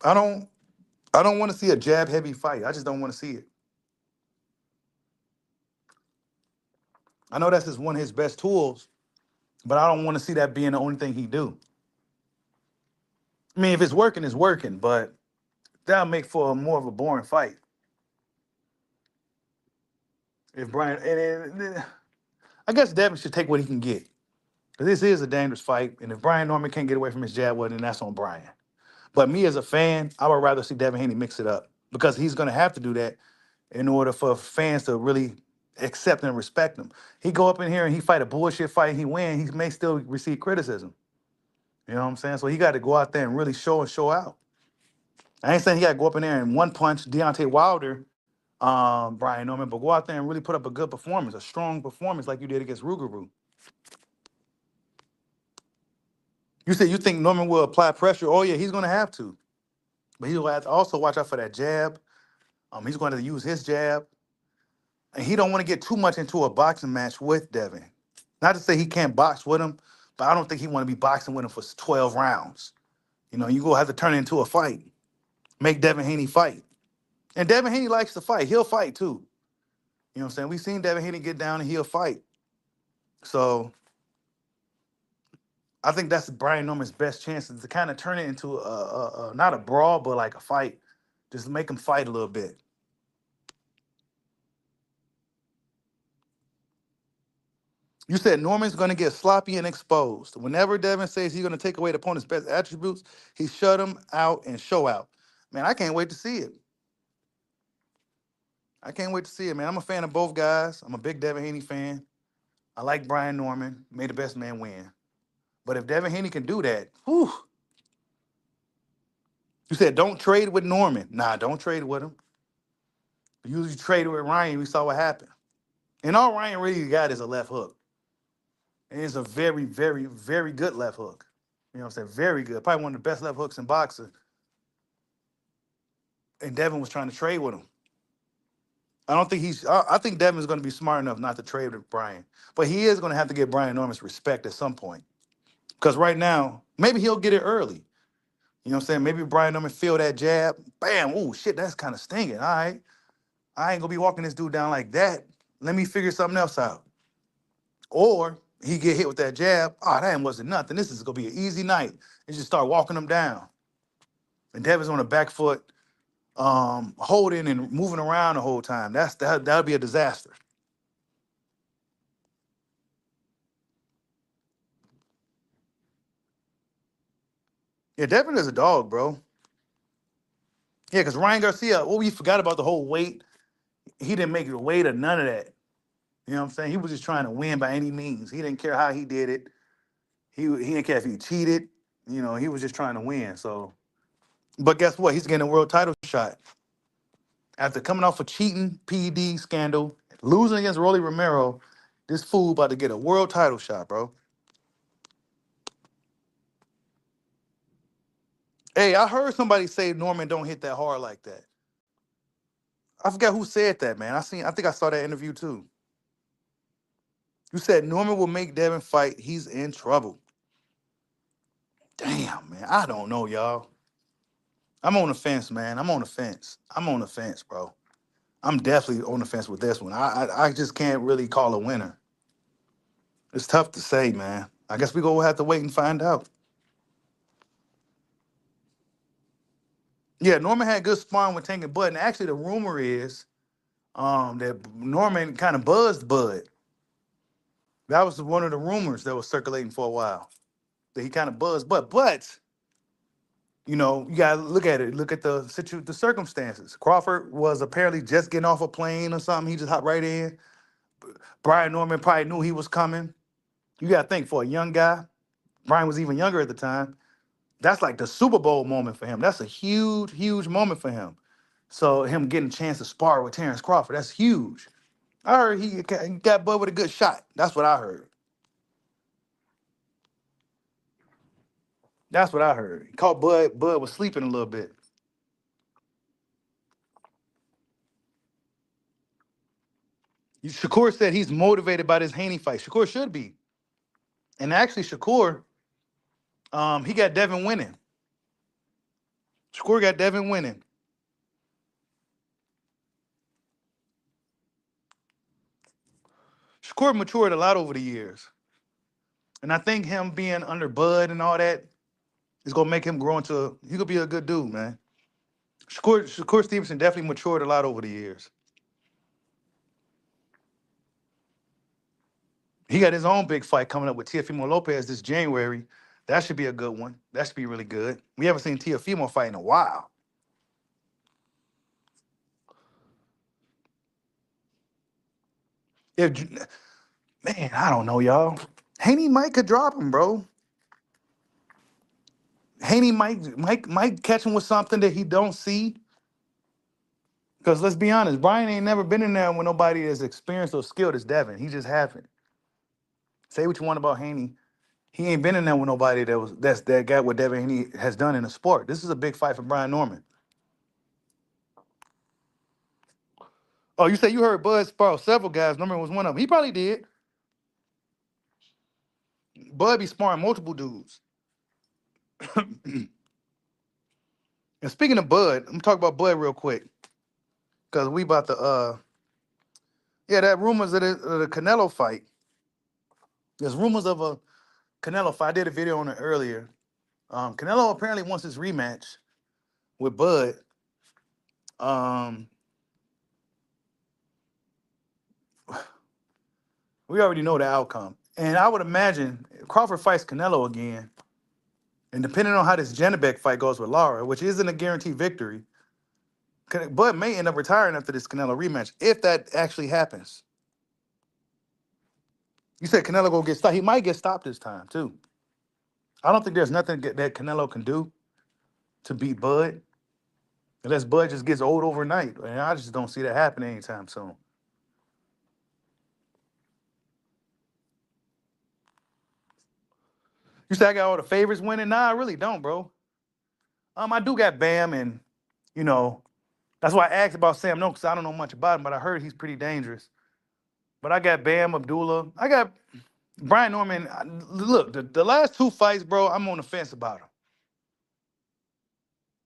Speaker 1: I don't I don't want to see a jab heavy fight. I just don't want to see it. I know that's one of his best tools, but I don't want to see that being the only thing he do. I mean, if it's working, it's working, but that'll make for more of a boring fight. If Brian, I guess Devin should take what he can get. Because this is a dangerous fight, and if Brian Norman can't get away from his jab, well, then that's on Brian. But me as a fan, I would rather see Devin Haney mix it up because he's going to have to do that in order for fans to really accept and respect him. He go up in here and he fight a bullshit fight and he win, he may still receive criticism. You know what I'm saying? So he got to go out there and really show and show out. I ain't saying he got to go up in there and one punch Deontay Wilder Brian Norman, but go out there and really put up a good performance, a strong performance like you did against Rougarou. You said you think Norman will apply pressure. Oh yeah, he's going to have to, but he'll have to also watch out for that jab. He's going to use his jab, and he don't want to get too much into a boxing match with Devin. Not to say he can't box with him, but I don't think he want to be boxing with him for 12 rounds. You know, you gonna have to turn it into a fight. Make Devin Haney fight. And Devin Haney likes to fight. He'll fight too. You know what I'm saying? We've seen Devin Haney get down and he'll fight. So I think that's Brian Norman's best chances to kind of turn it into not a brawl, but like a fight. Just make him fight a little bit. You said Norman's going to get sloppy and exposed. Whenever Devin says he's going to take away the opponent's best attributes, he shut him out and show out. Man, I can't wait to see it. I can't wait to see it, man. I'm a fan of both guys. I'm a big Devin Haney fan. I like Brian Norman. May the best man win. But if Devin Haney can do that, whew. You said don't trade with Norman. Nah, don't trade with him. You usually trade with Ryan. We saw what happened. And all Ryan really got is a left hook. And it's a very, very, very good left hook. You know what I'm saying? Very good. Probably one of the best left hooks in boxing. And Devin was trying to trade with him. I don't think I think Devin's going to be smart enough not to trade with Brian. But he is going to have to get Brian Norman's respect at some point. Because right now, maybe he'll get it early. You know what I'm saying? Maybe Brian Norman feel that jab. Bam. Ooh, shit, that's kind of stinging. All right. I ain't going to be walking this dude down like that. Let me figure something else out. Or he get hit with that jab. Oh, that wasn't nothing. This is going to be an easy night. And just start walking him down. And Devin's on the back foot, holding and moving around the whole time. That'll be a disaster. Yeah, Devin is a dog, bro. Yeah, because Ryan Garcia, we forgot about the whole weight. He didn't make it weight or none of that. You know what I'm saying? He was just trying to win by any means. He didn't care how he did it. He didn't care if he cheated. You know, he was just trying to win. So, but guess what? He's getting a world title shot. After coming off a cheating PED scandal, losing against Rolly Romero, this fool about to get a world title shot, bro. Hey, I heard somebody say Norman don't hit that hard like that. I forgot who said that, man. I think I saw that interview too. You said Norman will make Devin fight. He's in trouble. Damn, man. I don't know, y'all. I'm on the fence, man. I'm on the fence. I'm on the fence, bro. I'm definitely on the fence with this one. I just can't really call a winner. It's tough to say, man. I guess we gonna have to wait and find out. Yeah, Norman had good sparring with Tank and Bud, and actually the rumor is that Norman kind of buzzed Bud. That was one of the rumors that was circulating for a while. That he kind of buzzed Bud, but you know, you gotta look at it. Look at the circumstances. Crawford was apparently just getting off a plane or something. He just hopped right in. Brian Norman probably knew he was coming. You gotta think for a young guy. Brian was even younger at the time. That's like the Super Bowl moment for him. That's a huge, huge moment for him. So him getting a chance to spar with Terrence Crawford, that's huge. I heard he got Bud with a good shot. That's what I heard. That's what I heard. He caught Bud. Bud was sleeping a little bit. Shakur said he's motivated by this Haney fight. Shakur should be. And actually, Shakur, he got Devin winning. Shakur got Devin winning. Shakur matured a lot over the years. And I think him being under Bud and all that is gonna make him grow into he could be a good dude, man. Shakur Stevenson definitely matured a lot over the years. He got his own big fight coming up with Teofimo Lopez this January. That should be a good one. That should be really good. We haven't seen Teofimo fight in a while. If man, I don't know, y'all. Haney might could drop him, bro. Haney might catch him with something that he don't see. Because let's be honest, Brian ain't never been in there with nobody as experienced or skilled as Devin. He just haven't. Say what you want about Haney. He ain't been in there with nobody that got what Devin Haney has done in the sport. This is a big fight for Brian Norman. Oh, you say you heard Bud spar several guys. Norman was one of them. He probably did. Bud be sparring multiple dudes. And speaking of Bud, I'm talk about Bud real quick. Cause we about to yeah, that rumors of the Canelo fight. There's rumors of a Canelo fight. I did a video on it earlier. Canelo apparently wants his rematch with Bud. Um, we already know the outcome. And I would imagine Crawford fights Canelo again. And depending on how this Janabek fight goes with Lara, which isn't a guaranteed victory, Bud may end up retiring after this Canelo rematch, if that actually happens. You said Canelo go get stopped. He might get stopped this time, too. I don't think there's nothing that Canelo can do to beat Bud, unless Bud just gets old overnight. And I just don't see that happening anytime soon. You say I got all the favorites winning? Nah, I really don't, bro. I do got Bam, and you know that's why I asked about Sam. No, because I don't know much about him, but I heard he's pretty dangerous. But I got Bam Abdullah. I got Brian Norman. Look, the last two fights, bro, I'm on the fence about him.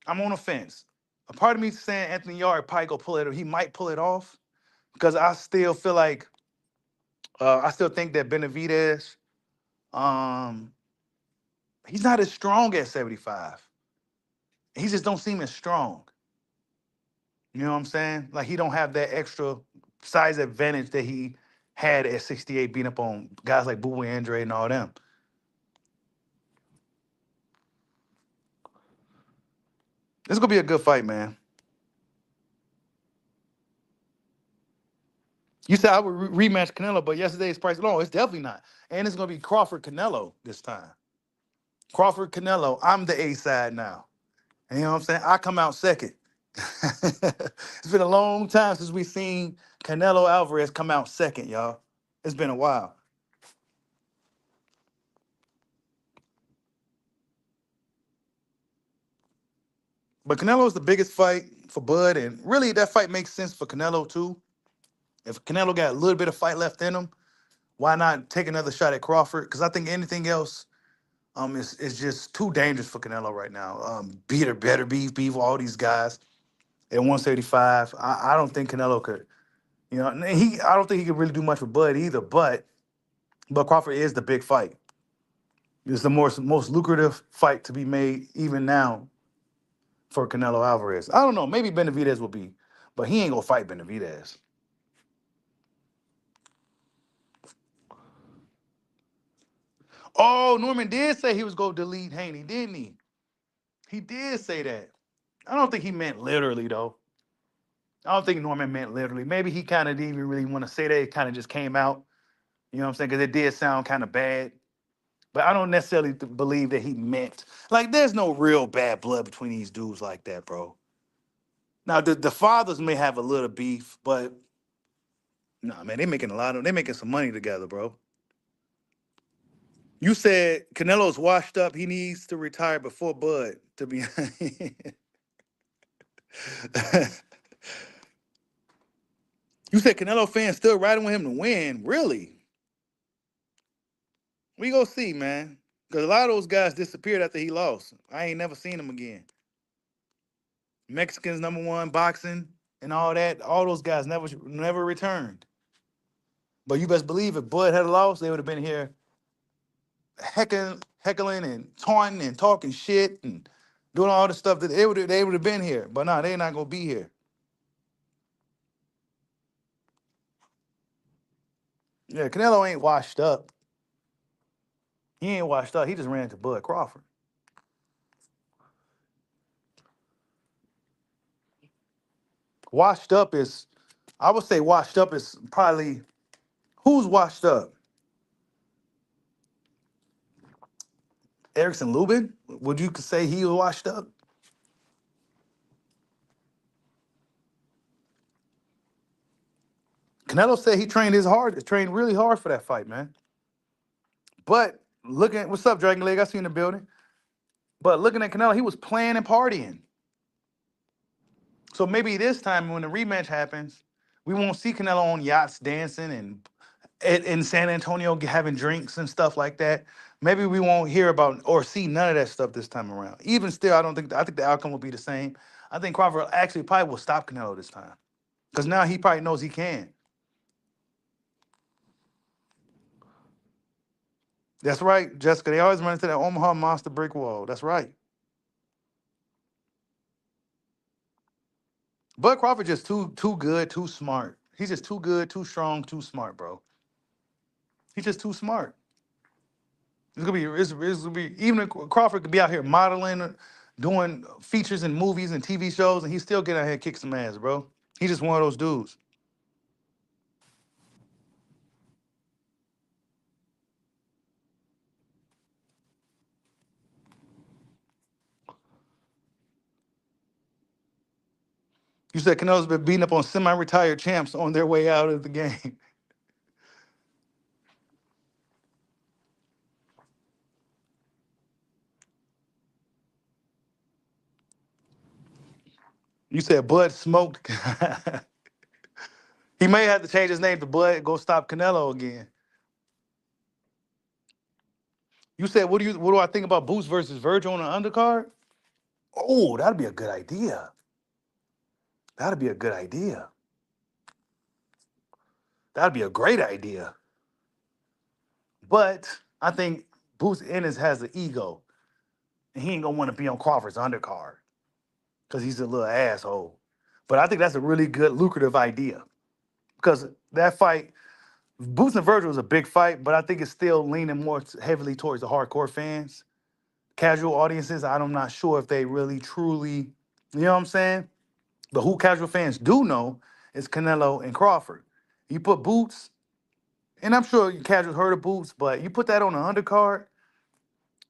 Speaker 1: I'm on the fence. A part of me saying Anthony Yard probably go pull it. He might pull it off because I still feel like I still think that Benavidez, um, he's not as strong at 75. He just don't seem as strong. You know what I'm saying? Like he don't have that extra size advantage that he had at 68, beating up on guys like Boo and Andre and all them. This is gonna be a good fight, man. You said I would rematch Canelo, but yesterday's price alone, it's definitely not. And it's gonna be Crawford Canelo this time. Crawford Canelo. I'm the A side now. And you know what I'm saying? I come out second. It's been a long time since we've seen Canelo Alvarez come out second, y'all. It's been a while. But Canelo is the biggest fight for Bud, and really that fight makes sense for Canelo too. If Canelo got a little bit of fight left in him, why not take another shot at Crawford? Because I think anything else is just too dangerous for Canelo right now. Better beef, all these guys at 175. I don't think Canelo could, I don't think he could really do much with Bud either, but Crawford is the big fight. It's the most lucrative fight to be made even now for Canelo Alvarez. I don't know. Maybe Benavidez will be, but he ain't gonna fight Benavidez. Oh, Norman did say he was gonna delete Haney, didn't he? He did say that. I don't think he meant literally though. I don't think Norman meant literally. Maybe he kind of didn't even really want to say that. It kind of just came out. You know what I'm saying? Because it did sound kind of bad. But I don't necessarily believe that he meant like there's no real bad blood between these dudes like that, bro. Now the fathers may have a little beef, but nah, man, they making some money together, bro. You said Canelo's washed up. He needs to retire before Bud. To be, you said Canelo fans still riding with him to win. Really? We go see, man. Because a lot of those guys disappeared after he lost. I ain't never seen them again. Mexicans number one, boxing and all that. All those guys never returned. But you best believe if Bud had lost, they would have been here heckling and taunting and talking shit and doing all the stuff that they would have been here. But no, they're not gonna be here. Yeah, Canelo ain't washed up. He ain't washed up. He just ran to Bud Crawford. Washed up is, I would say washed up is probably who's washed up? Erickson Lubin? Would you say he was washed up? Canelo said he trained really hard for that fight, man. But looking at what's up, Dragon Leg? I see you in the building. But looking at Canelo, he was playing and partying. So maybe this time when the rematch happens, we won't see Canelo on yachts dancing and in San Antonio having drinks and stuff like that. Maybe we won't hear about or see none of that stuff this time around. Even still, I think the outcome will be the same. I think Crawford actually probably will stop Canelo this time because now he probably knows he can. That's right, Jessica. They always run into that Omaha monster brick wall. That's right. Bud Crawford just too good, too smart. He's just too good, too strong, too smart, bro. He's just too smart. It's gonna be even if Crawford could be out here modeling, doing features in movies and TV shows, and he still get out here and kick some ass, bro. He's just one of those dudes. You said Canelo's been beating up on semi-retired champs on their way out of the game. You said Bud smoked. He may have to change his name to Bud and go stop Canelo again. You said what do I think about Boots versus Virgil on the undercard? Oh, that'd be a good idea. That'd be a good idea. That'd be a great idea. But I think Boots Ennis has the ego, and he ain't gonna want to be on Crawford's undercard because he's a little asshole. But I think that's a really good, lucrative idea because that fight, Boots and Virgil is a big fight, but I think it's still leaning more heavily towards the hardcore fans. Casual audiences, I'm not sure if they really truly, you know what I'm saying? But who casual fans do know is Canelo and Crawford. You put Boots, and I'm sure you casuals heard of Boots, but you put that on the undercard,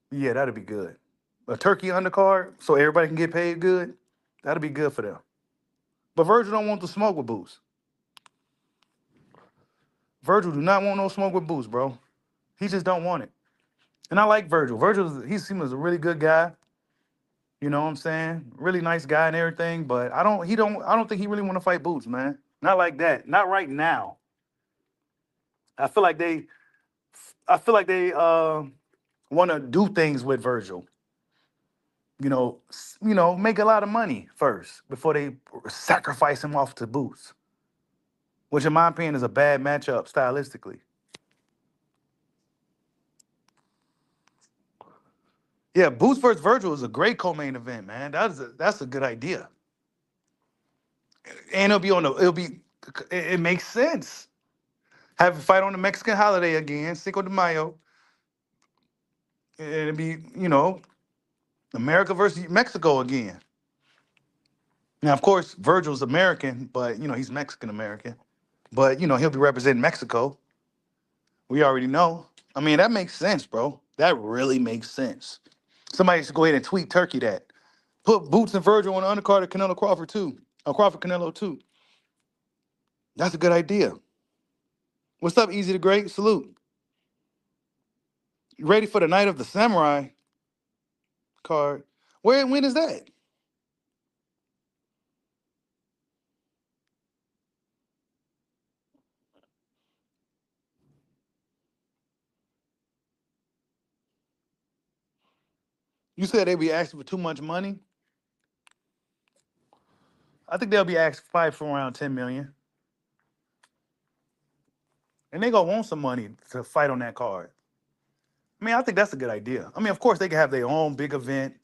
Speaker 1: yeah, that'd be good. A turkey undercard, so everybody can get paid good. That'd be good for them. But Virgil don't want to smoke with Boots. Virgil do not want no smoke with Boots, bro. He just don't want it. And I like Virgil. He seems a really good guy. You know what I'm saying? Really nice guy and everything. But I don't think he really want to fight Boots, man. Not like that. Not right now. I feel like they I feel like they want to do things with Virgil. Make a lot of money first before they sacrifice him off to Boots, which in my opinion is a bad matchup stylistically. Yeah, Boots versus Virgil is a great co-main event, man. That's a good idea, and it makes sense. Have a fight on the Mexican holiday again, Cinco de Mayo, and it'd be America versus Mexico again. Now, of course, Virgil's American, but he's Mexican American. But he'll be representing Mexico. We already know. I mean, that makes sense, bro. That really makes sense. Somebody should go ahead and tweet Turkey that. Put Boots and Virgil on the undercard of Canelo Crawford too. Or Crawford Canelo too. That's a good idea. What's up, Easy the Great? Salute. You ready for the Night of the Samurai card? When is that? You said they be asking for too much money. I think they'll be asking fight for around 10 million. And they gonna want some money to fight on that card. I mean, I think that's a good idea. I mean, of course, they can have their own big event,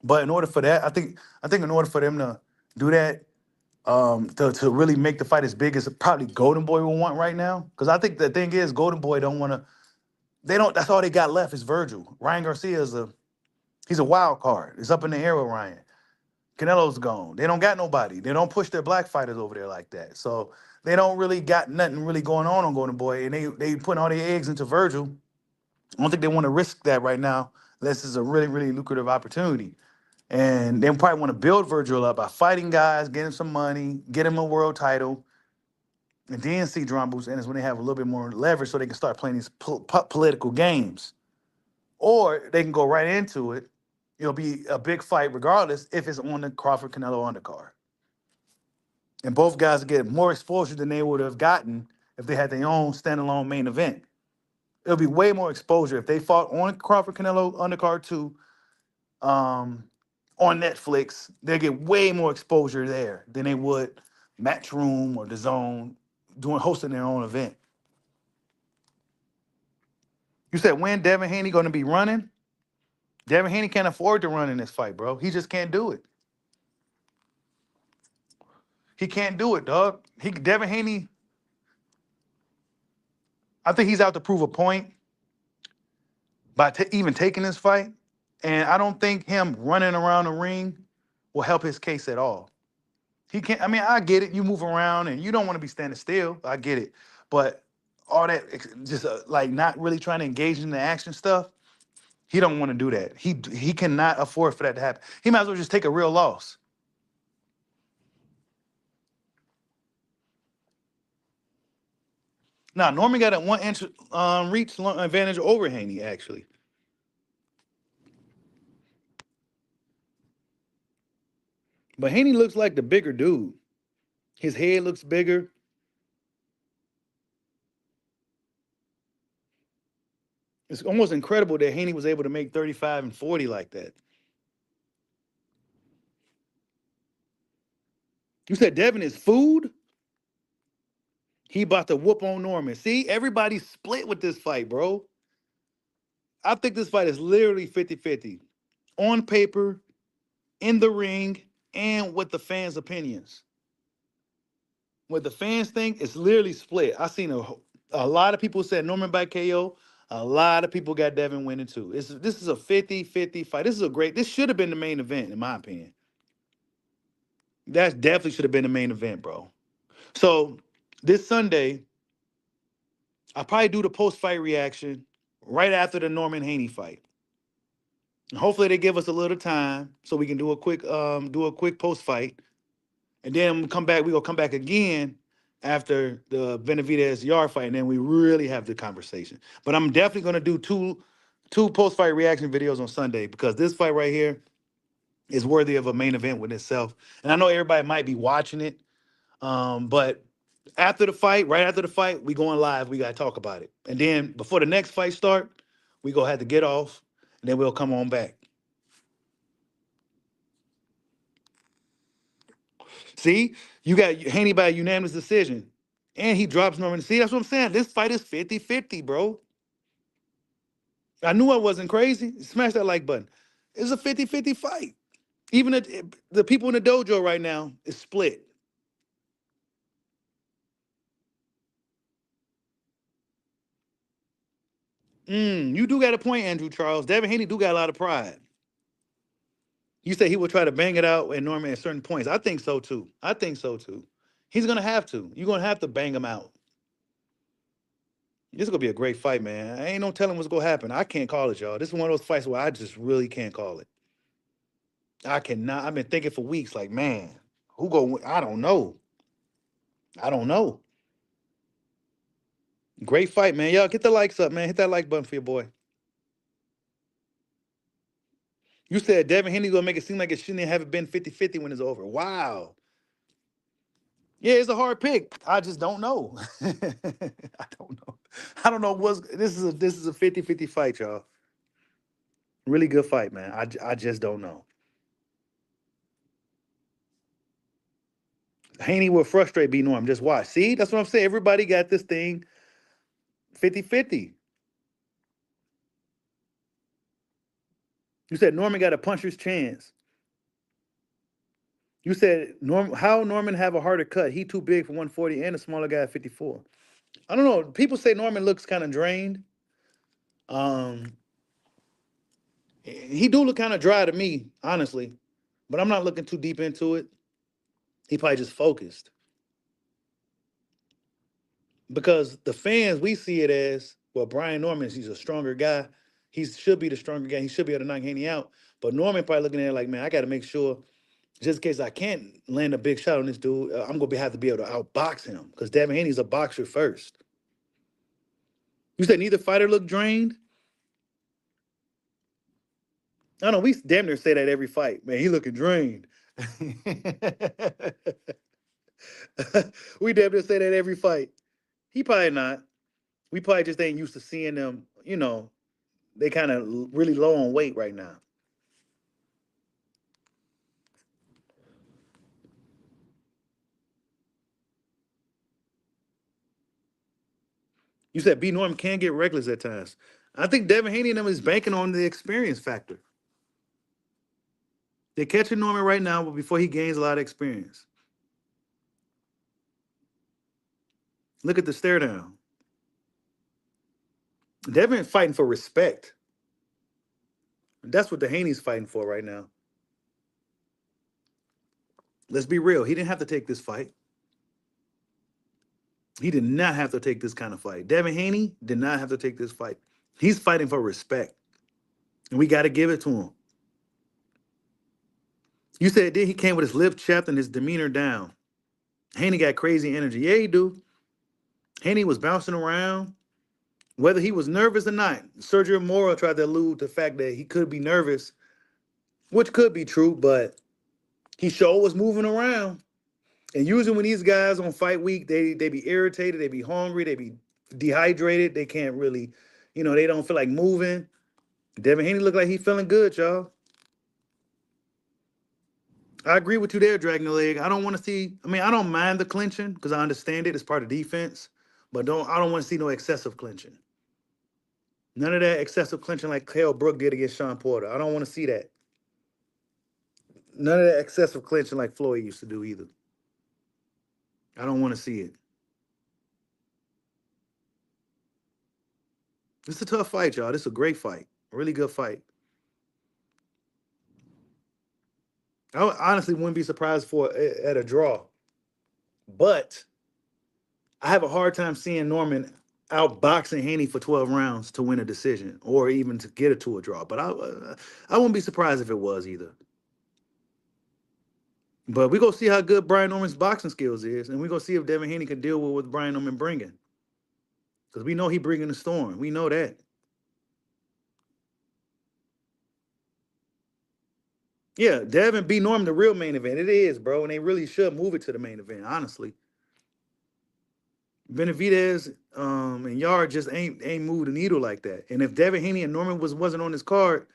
Speaker 1: but in order for that, I think in order for them to do that, to really make the fight as big as probably Golden Boy will want right now, because I think the thing is Golden Boy don't want to. They don't. That's all they got left is Virgil. Ryan Garcia he's a wild card. It's up in the air with Ryan. Canelo's gone. They don't got nobody. They don't push their black fighters over there like that. So they don't really got nothing really going on Golden Boy, and they putting all their eggs into Virgil. I don't think they want to risk that right now, unless it's a really, really lucrative opportunity. And they probably want to build Virgil up by fighting guys, get him some money, get him a world title, And then see drum boots ends when they have a little bit more leverage so they can start playing these political games. Or they can go right into it. It'll be a big fight regardless if it's on the Crawford Canelo undercard. And both guys get more exposure than they would have gotten if they had their own standalone main event. It'll be way more exposure if they fought on Crawford Canelo undercard 2 on Netflix. They'll get way more exposure there than they would Matchroom or The Zone hosting their own event. You said when Devin Haney going to be running? Devin Haney can't afford to run in this fight, bro. He just can't do it. He can't do it, dog. Devin Haney, I think he's out to prove a point by even taking this fight. And I don't think him running around the ring will help his case at all. He can't, I mean, I get it. You move around and you don't want to be standing still. I get it. But all that just like not really trying to engage in the action stuff, he don't want to do that. He cannot afford for that to happen. He might as well just take a real loss. Now, Norman got a 1 inch reach advantage over Haney, actually. But Haney looks like the bigger dude. His head looks bigger. It's almost incredible that Haney was able to make 35 and 40 like that. You said Devin is food? He about to whoop on Norman. See, everybody's split with this fight, bro. I think this fight is literally 50-50. On paper, in the ring, and with the fans' opinions. What the fans think is literally split. I seen a lot of people said Norman by KO. A lot of people got Devin winning too. This is a 50-50 fight. This should have been the main event, in my opinion. That definitely should have been the main event, bro. So this Sunday, I'll probably do the post-fight reaction right after the Norman Haney fight. And hopefully they give us a little time so we can do a quick post-fight. And then we're gonna come back again after the Benavidez Yard fight, and then we really have the conversation. But I'm definitely gonna do two post-fight reaction videos on Sunday because this fight right here is worthy of a main event with itself. And I know everybody might be watching it, but after the fight, right after the fight, we going live. We gotta talk about it, and then before the next fight start, we gonna have to get off, and then we'll come on back. See, you got Haney by a unanimous decision, and he drops Norman. See, that's what I'm saying. This fight is 50-50, bro. I knew I wasn't crazy. Smash that like button. It's a 50-50 fight. Even the people in the dojo right now is split. You do got a point, Andrew Charles. Devin Haney do got a lot of pride. You say he will try to bang it out at Norman at certain points. I think so too. He's gonna have to. You're gonna have to bang him out. This is gonna be a great fight, man. I ain't no telling what's gonna happen. I can't call it, y'all. This is one of those fights where I just really can't call it. I cannot. I've been thinking for weeks, like, man, who go win? I don't know. I don't know. Great fight, man. Y'all get the likes up, man. Hit that like button for your boy. You said Devin Haney gonna make it seem like it shouldn't have been 50-50 when it's over. Wow. Yeah, it's a hard pick. I just don't know. I don't know. I don't know what's this is a 50-50 fight, y'all. Really good fight, man. I just don't know. Haney will frustrate B Norm. Just watch. See, that's what I'm saying. Everybody got this thing 50-50. You said Norman got a puncher's chance. You said how Norman have a harder cut? He too big for 140 and a smaller guy at 54. I don't know. People say Norman looks kind of drained. He do look kind of dry to me, honestly. But I'm not looking too deep into it. He probably just focused. Because the fans, we see it as, well, Brian Norman, he's a stronger guy. He should be the stronger guy. He should be able to knock Haney out. But Norman probably looking at it like, man, I got to make sure Just in case I can't land a big shot on this dude, I'm gonna have to be able to outbox him because Devin Haney's a boxer first. You said neither fighter looked drained. I don't know. We damn near say that every fight, man. He looking drained. We damn near say that every fight. He probably not. We probably just ain't used to seeing them. They kind of really low on weight right now. You said B Norm can get reckless at times. I think Devin Haney and them is banking on the experience factor. They're catching Norman right now, but before he gains a lot of experience. Look at the stare down. Devin fighting for respect. That's what the Haney's fighting for right now. Let's be real. He didn't have to take this fight. He did not have to take this kind of fight. Devin Haney did not have to take this fight. He's fighting for respect. And we got to give it to him. You said then he came with his lip chapped and his demeanor down. Haney got crazy energy. Yeah, he do. Haney was bouncing around. Whether he was nervous or not, Sergio Mora tried to allude to the fact that he could be nervous, which could be true, but he sure was moving around. And usually when these guys on fight week, they be irritated, they be hungry, they be dehydrated, they can't really, they don't feel like moving. Devin Haney looked like he feeling good, y'all. I agree with you there, dragging the leg. I don't want to see. I mean, I don't mind the clinching because I understand it. It's part of defense, but I don't want to see no excessive clinching. None of that excessive clinching like Cale Brook did against Sean Porter. I don't want to see that. None of that excessive clinching like Floyd used to do either. I don't want to see it. It's a tough fight, y'all. This is a great fight. A really good fight. I honestly wouldn't be surprised for at a draw. But I have a hard time seeing Norman outboxing Haney for 12 rounds to win a decision or even to get it to a draw. But I wouldn't be surprised if it was either. But we go see how good Brian Norman's boxing skills is, and we go see if Devin Haney can deal with what Brian Norman bringing. Because we know he bringing the storm. We know that. Yeah, Devin B. Norman, the real main event. It is, bro, and they really should move it to the main event, honestly. Benavidez and Yard just ain't moved the needle like that. And if Devin Haney and Norman wasn't on this card,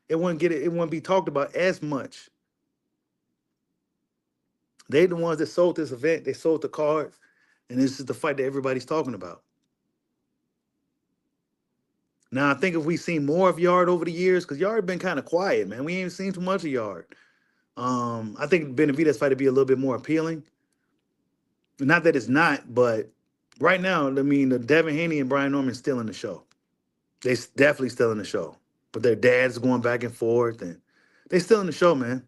Speaker 1: it wouldn't get it. It wouldn't be talked about as much. They the ones that sold this event. They sold the card, and this is the fight that everybody's talking about. Now I think if we seen more of Yard over the years, because Yard been kind of quiet, man. We ain't seen too much of Yard. I think Benavidez fight to be a little bit more appealing. Not that it's not, but right now, I mean, the Devin Haney and Brian Norman still in the show. They definitely still in the show. But their dads going back and forth, and they still in the show, man.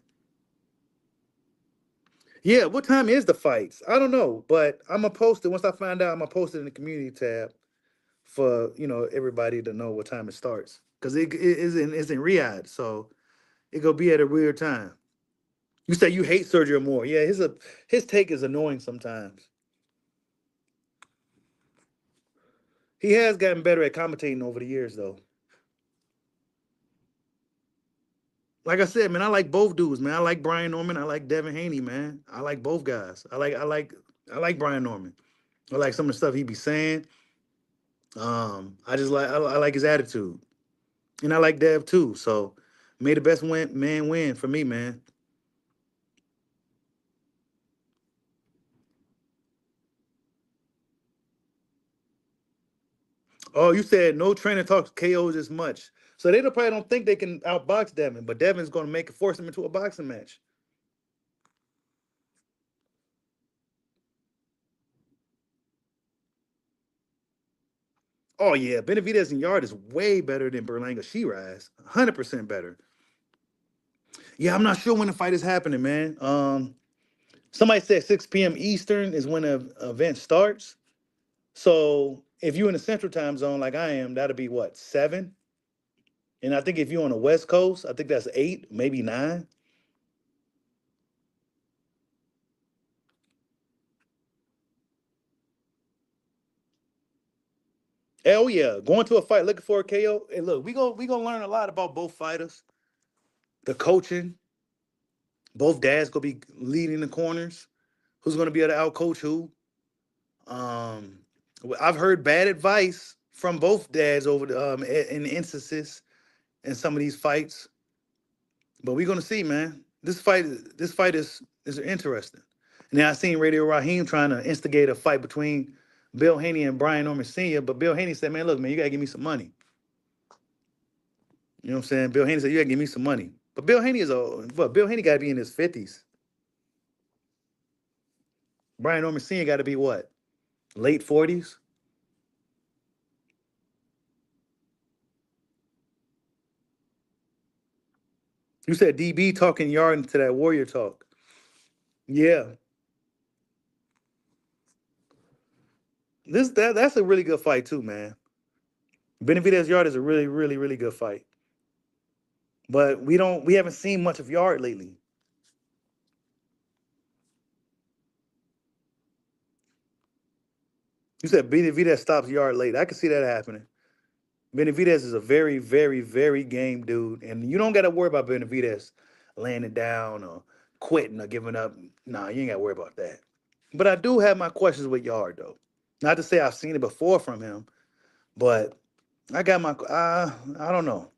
Speaker 1: Yeah, what time is the fights? I don't know, but I'm gonna post it once I find out. I'm gonna post it in the community tab for everybody to know what time it starts because it is in Riyadh, so it gonna be at a weird time. You say you hate Sergio Moore? Yeah, his take is annoying sometimes. He has gotten better at commentating over the years, though. Like I said, man, I like both dudes, man. I like Brian Norman. I like Devin Haney, man. I like both guys. I like Brian Norman. I like some of the stuff he be saying. I just I like his attitude, and I like Dev too. So, may the best man win for me, man. Oh, you said no trainer talks KOs as much, so they probably don't think they can outbox Devin, but Devin's going to force him into a boxing match. Oh yeah, Benavidez and Yard is way better than Berlanga Shiraz, 100% better. Yeah, I'm not sure when the fight is happening, man. Somebody said 6 p.m. Eastern is when the event starts. So if you're in the Central Time Zone like I am, that'll be what 7. And I think if you're on the West Coast, I think that's 8, maybe 9. Hell yeah, going to a fight looking for a KO. And look, we gonna learn a lot about both fighters, the coaching. Both dads gonna be leading the corners. Who's gonna be able to outcoach who? Um, I've heard bad advice from both dads over in instances in some of these fights, but we're gonna see, man. This fight is interesting. And then I seen Radio Raheem trying to instigate a fight between Bill Haney and Brian Norman Sr., but Bill Haney said, "Man, look, man, you gotta give me some money." You know what I'm saying? Bill Haney said, "You gotta give me some money." But Bill Haney is old. But Bill Haney gotta be in his 50s. Brian Norman Sr. got to be what? Late 40s? You said DB talking yard into that Warrior talk. Yeah. That's a really good fight too, man. Benavidez Yard is a really, really, really good fight. But we haven't seen much of Yard lately. You said Benavidez stops Yard late. I can see that happening. Benavidez is a very, very, very game dude. And you don't gotta worry about Benavidez laying it down or quitting or giving up. Nah, you ain't gotta worry about that. But I do have my questions with Yard though. Not to say I've seen it before from him, but I got my I don't know.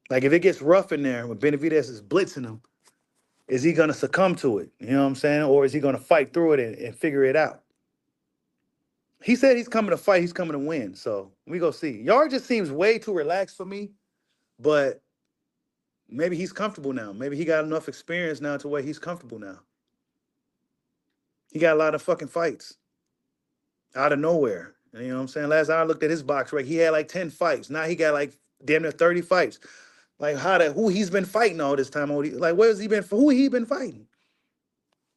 Speaker 1: Like if it gets rough in there when Benavidez is blitzing him, is he gonna succumb to it? You know what I'm saying? Or is he gonna fight through it and figure it out? He said he's coming to fight, he's coming to win. So we go see. Yard just seems way too relaxed for me, but maybe he's comfortable now. Maybe he got enough experience now to where he's comfortable now. He got a lot of fucking fights out of nowhere. You know what I'm saying? Last time I looked at his box rec, he had like 10 fights. Now he got like damn near 30 fights. Like who he's been fighting all this time? Like where's he been? Who he been fighting?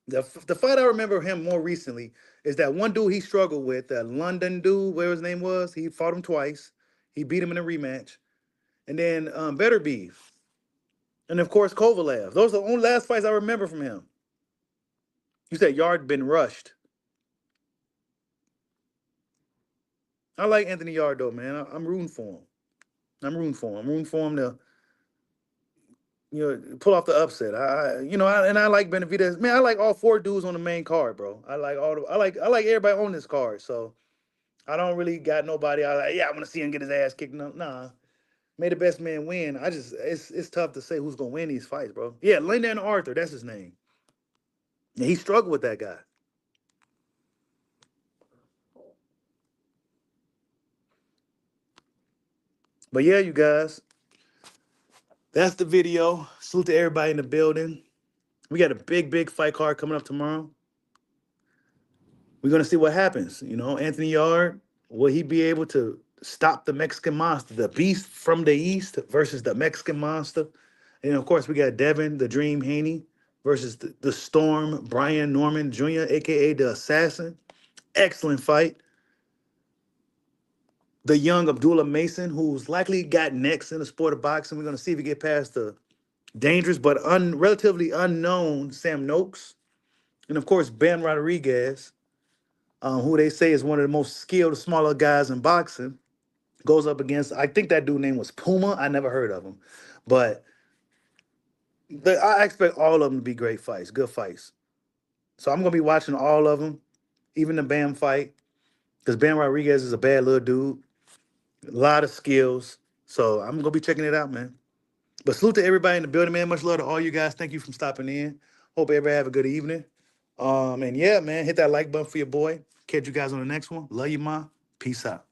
Speaker 1: The fight I remember him more recently is that one dude he struggled with, that London dude, whatever his name was. He fought him twice. He beat him in a rematch, and then Better Beef, and of course Kovalev. Those are the only last fights I remember from him. You said Yard been rushed. I like Anthony Yard though, man. I'm rooting for him. I'm rooting for him. I'm rooting for him to pull off the upset. And I like Benavidez. Man, I like all four dudes on the main card, bro. I like everybody on this card. So I don't really got nobody. I want to see him get his ass kicked. No, nah, may the best man win. It's tough to say who's gonna win these fights, bro. Yeah, Lyndon Arthur, that's his name. And he struggled with that guy. But yeah, you guys, that's the video. Salute to everybody in the building. We got a big, big fight card coming up tomorrow. We're gonna see what happens. Anthony Yard, will he be able to stop the Mexican monster, the beast from the east versus the Mexican monster? And of course, we got Devin, the Dream Haney, versus the Storm, Brian Norman Jr., aka the Assassin. Excellent fight. The young Abdullah Mason, who's likely got next in the sport of boxing. We're gonna see if he get past the dangerous but relatively unknown Sam Noakes. And of course, Ben Rodriguez, who they say is one of the most skilled, smaller guys in boxing, goes up against, I think that dude name was Puma. I never heard of him. But I expect all of them to be great fights, good fights. So I'm going to be watching all of them, even the Bam fight, because Bam Rodriguez is a bad little dude, a lot of skills. So I'm going to be checking it out, man. But salute to everybody in the building, man. Much love to all you guys. Thank you for stopping in. Hope everybody have a good evening. And yeah, man, hit that like button for your boy. Catch you guys on the next one. Love you, ma. Peace out.